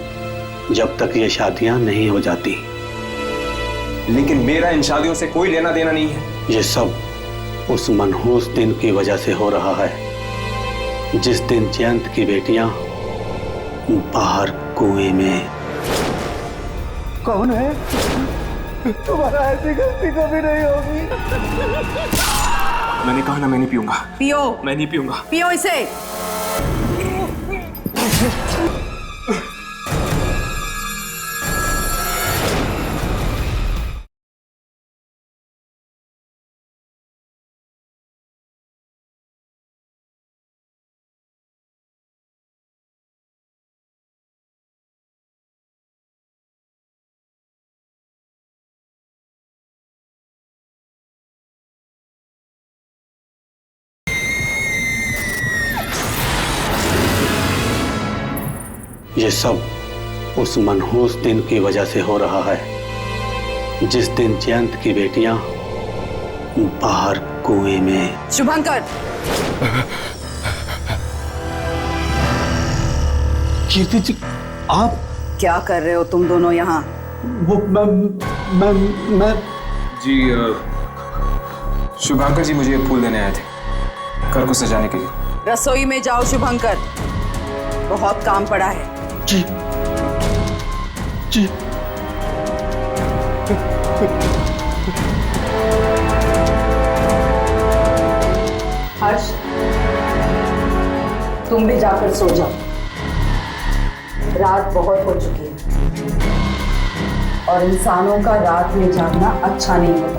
जब तक ये शादियां नहीं हो जाती। लेकिन मेरा इन शादियों से कोई लेना देना नहीं है। ये सब उस मनहूस दिन की वजह से हो रहा है जिस दिन जयंत की बेटियां बाहर कुएं में। कौन है? तुम्हारा ऐसी गलती कभी नहीं होगी। मैंने कहा ना मैं नहीं पीऊंगा। पियो। मैं नहीं पीऊंगा। पियो इसे। ये सब उस मनहूस दिन की वजह से हो रहा है जिस दिन जयंत की बेटियां बाहर कुएं में। शुभंकर, कीर्ति जी, आप क्या कर रहे हो तुम दोनों यहाँ? वो मैं जी शुभांकर जी मुझे फूल देने आए थे घर को सजाने के लिए। रसोई में जाओ शुभंकर, बहुत काम पड़ा है। जी जी। हर्ष, तुम भी जाकर सो जाओ, रात बहुत हो चुकी है और इंसानों का रात में जागना अच्छा नहीं होता।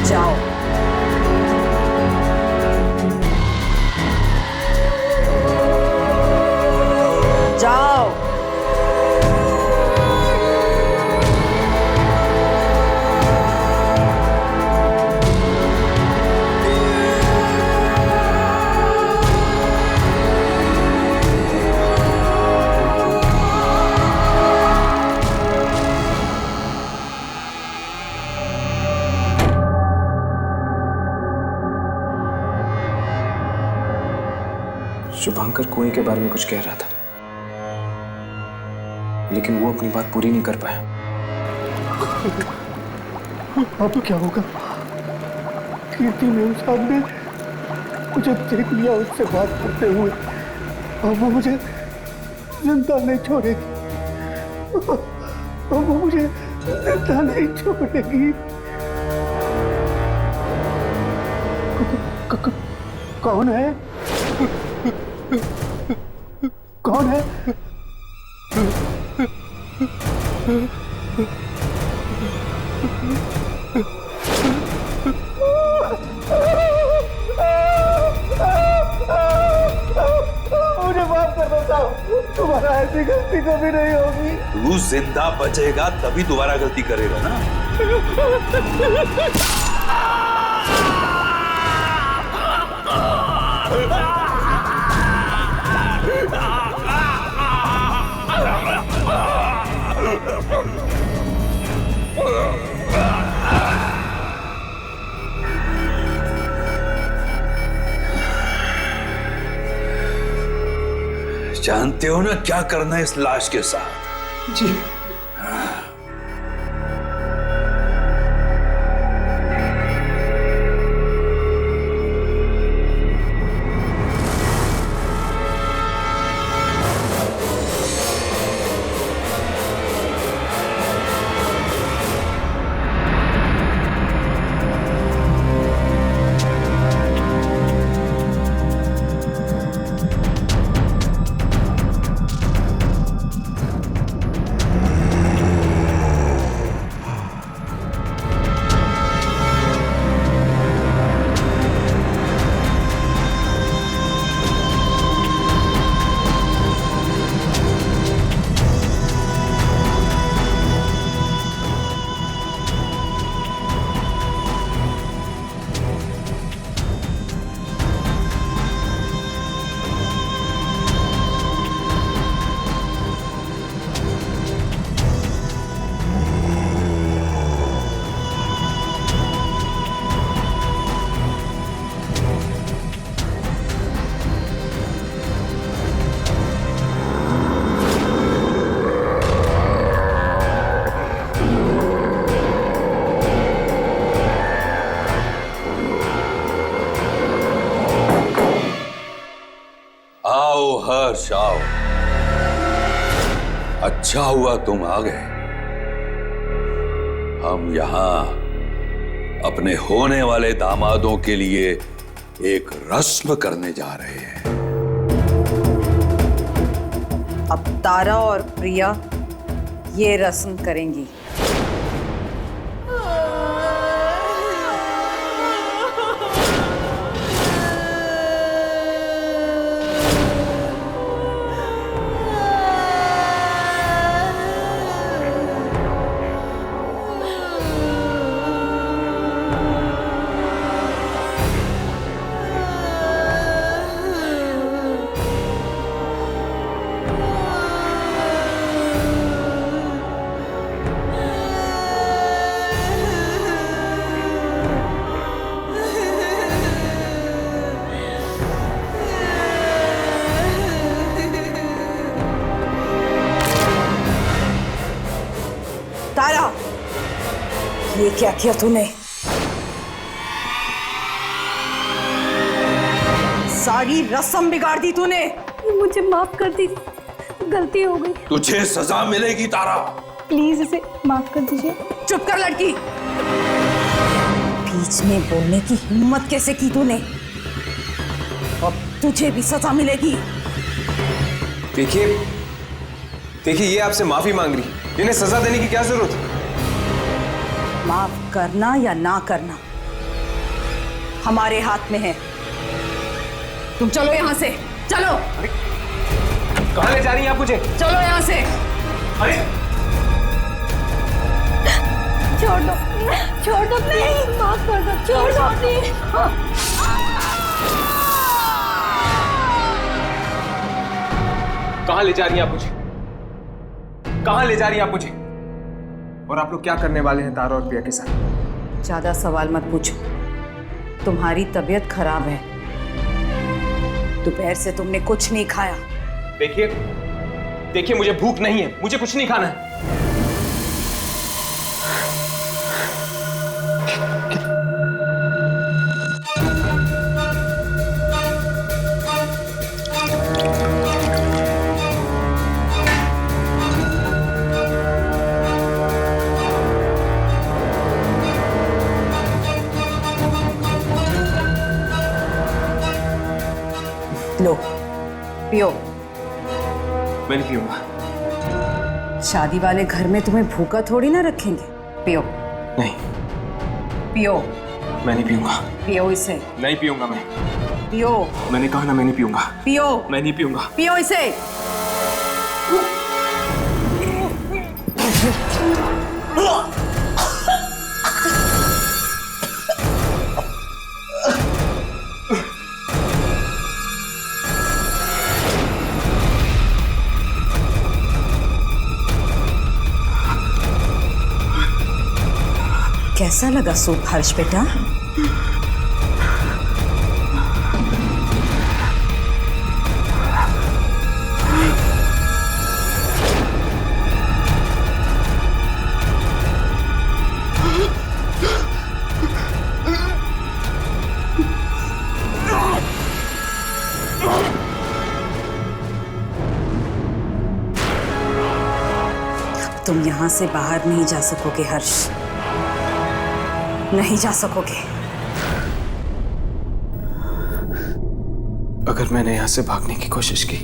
जाओ। जाओ। शुभांकर कुएं के बारे में कुछ कह रहा था लेकिन वो अपनी बात पूरी नहीं कर पाया। अब क्या होगा? कीर्ति मेरे सामने मुझे देख लिया उससे बात करते हुए, अब वो मुझे जिंदा नहीं छोड़ेगी। अब वो मुझे जिंदा नहीं छोड़ेगी। कौन है? कौन है? मुझे माफ कर दो साहब, तुम्हारा ऐसी गलती कभी नहीं होगी। तू जिंदा बचेगा तभी दोबारा गलती करेगा ना। जानते हो ना क्या करना है इस लाश के साथ? जी। आओ हर्ष आओ। अच्छा हुआ तुम आ गए। हम यहां अपने होने वाले दामादों के लिए एक रस्म करने जा रहे हैं। अब तारा और प्रिया ये रस्म करेंगी। तारा, ये क्या किया तूने? सारी रस्म बिगाड़ दी तूने। मुझे माफ कर दी, गलती हो गई। तुझे सजा मिलेगी तारा। प्लीज इसे माफ कर दीजिए। चुप कर लड़की। बीच में बोलने की हिम्मत कैसे की तूने? अब तुझे भी सजा मिलेगी। देखिए देखिए, ये आपसे माफी मांग रही, इन्हें सजा देने की क्या जरूरत है? माफ करना या ना करना हमारे हाथ में है। तुम चलो यहां से, चलो। कहां ले जा रही हैं आप मुझे? चलो यहां से। अरे छोड़ दो, छोड़ दो, नहीं, माफ कर दो, छोड़ दो प्लीज। कहां ले जा रही हैं आप मुझे? कहां ले जा रही हैं आप मुझे? और आप लोग क्या करने वाले हैं तारा और प्रिया के साथ? ज्यादा सवाल मत पूछो। तुम्हारी तबीयत खराब है, दोपहर से तुमने कुछ नहीं खाया। देखिए देखिए, मुझे भूख नहीं है, मुझे कुछ नहीं खाना है। लो, पियो। मैं नहीं पीऊंगा। शादी वाले घर में तुम्हें भूखा थोड़ी ना रखेंगे। पियो। नहीं, पियो। मैं नहीं पीऊंगा। पियो इसे। नहीं पीऊंगा मैं। पियो। मैंने कहा ना, मैं नहीं पीऊंगा। पियो। मैं नहीं पीऊंगा। पियो इसे। कैसा लगा सूप हर्ष बेटा? तुम यहां से बाहर नहीं जा सकोगे हर्ष, नहीं जा सकोगे। अगर मैंने यहां से भागने की कोशिश की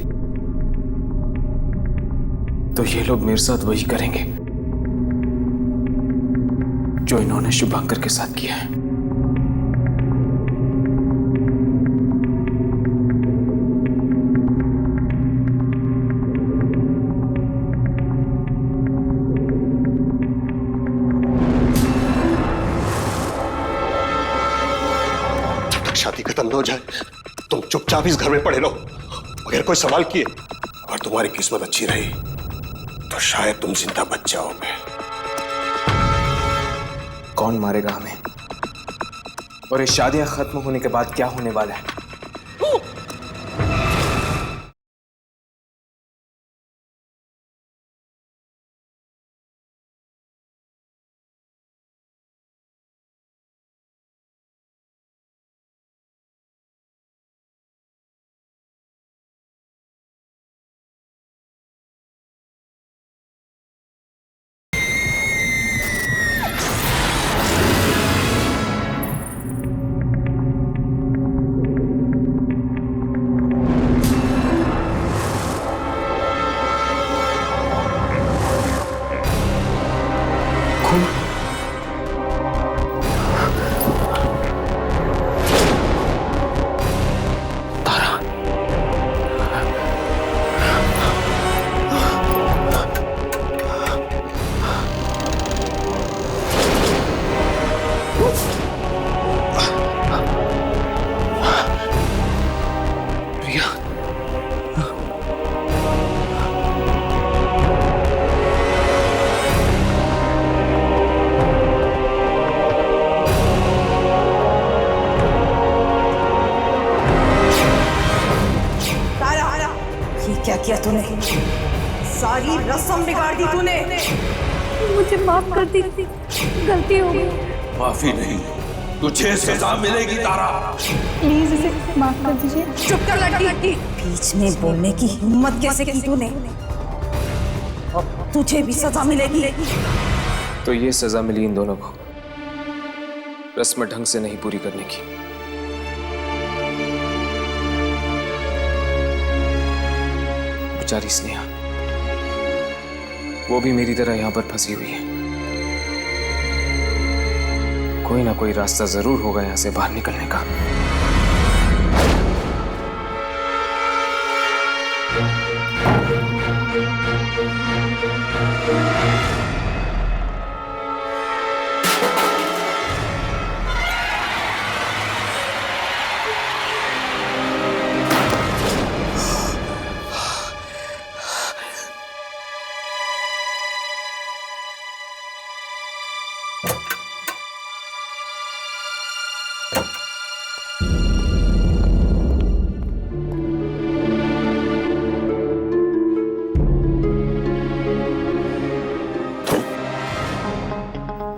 तो ये लोग मेरे साथ वही करेंगे जो इन्होंने शुभांकर के साथ किया है। शादी खत्म न हो जाए तुम चुपचाप इस घर में पड़े रहो। अगर कोई सवाल किए और तुम्हारी किस्मत अच्छी रही तो शायद तुम जिंदा बच जाओगे। कौन मारेगा हमें? और ये शादियां खत्म होने के बाद क्या होने वाला है? ये क्या किया तूने? सारी रस्म बिगाड़ दी तूने। मुझे माफ कर दी, गलती हो गई। माफी नहीं, तुझे सजा मिलेगी तारा। प्लीज इसे माफ कर दीजिए। चुप कर लड़की। बीच में बोलने की हिम्मत कैसे की तूने? तुझे भी सजा मिलेगी। तो ये सजा मिली इन दोनों को रस्म ढंग से नहीं पूरी करने की। बेचारी स्नेहा, वो भी मेरी तरह यहां पर फंसी हुई है। कोई ना कोई रास्ता जरूर होगा यहां से बाहर निकलने का।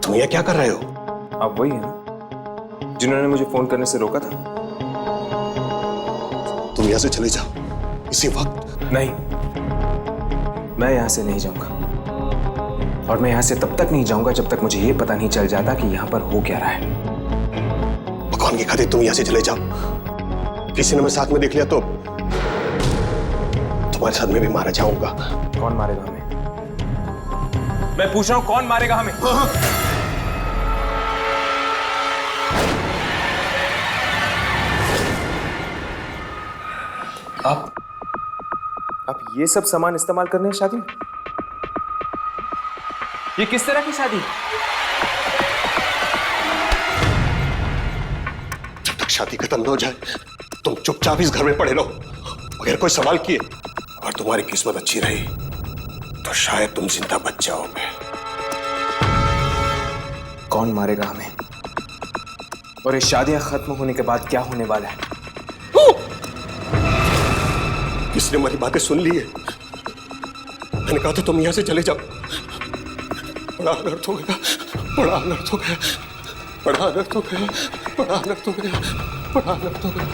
तुम ये क्या कर रहे हो? आप वही है ना जिन्होंने मुझे फोन करने से रोका था? तुम यहां से चले जाओ इसी वक्त। नहीं, मैं यहां से नहीं जाऊंगा। और मैं यहां से तब तक नहीं जाऊंगा जब तक मुझे ये पता नहीं चल जाता कि यहां पर हो क्या रहा है। भगवान की खातिर तुम यहां से चले जाओ। किसी ने मैं साथ में देख लिया तो तुम्हारे साथ में भी मारा जाऊंगा। कौन मारेगा हमें? मैं पूछ रहा हूं, कौन मारेगा हमें? आप ये सब सामान इस्तेमाल करने हैं शादी में? ये किस तरह की शादी? जब तक शादी खत्म न हो जाए तुम चुपचाप इस घर में पड़े रहो बगैर कोई सवाल किए। और तुम्हारी किस्मत अच्छी रही तो शायद तुम जिंदा बच जाओगे। कौन मारेगा हमें? और ये शादियां खत्म होने के बाद क्या होने वाला है? किसने हमारी बातें सुन ली है? मैंने कहा था तुम यहां से चले जाओ। बड़ा अनर्थ हो गया, बड़ा अनर्थ हो गया, बड़ा अनर्थ हो गया, बड़ा अनर्थ हो गया, बड़ा अनर्थ हो गया।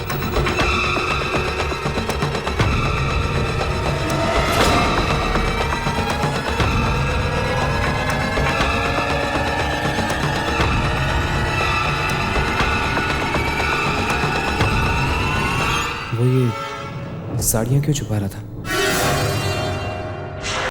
वो ये साड़ियां क्यों छुपा रहा था?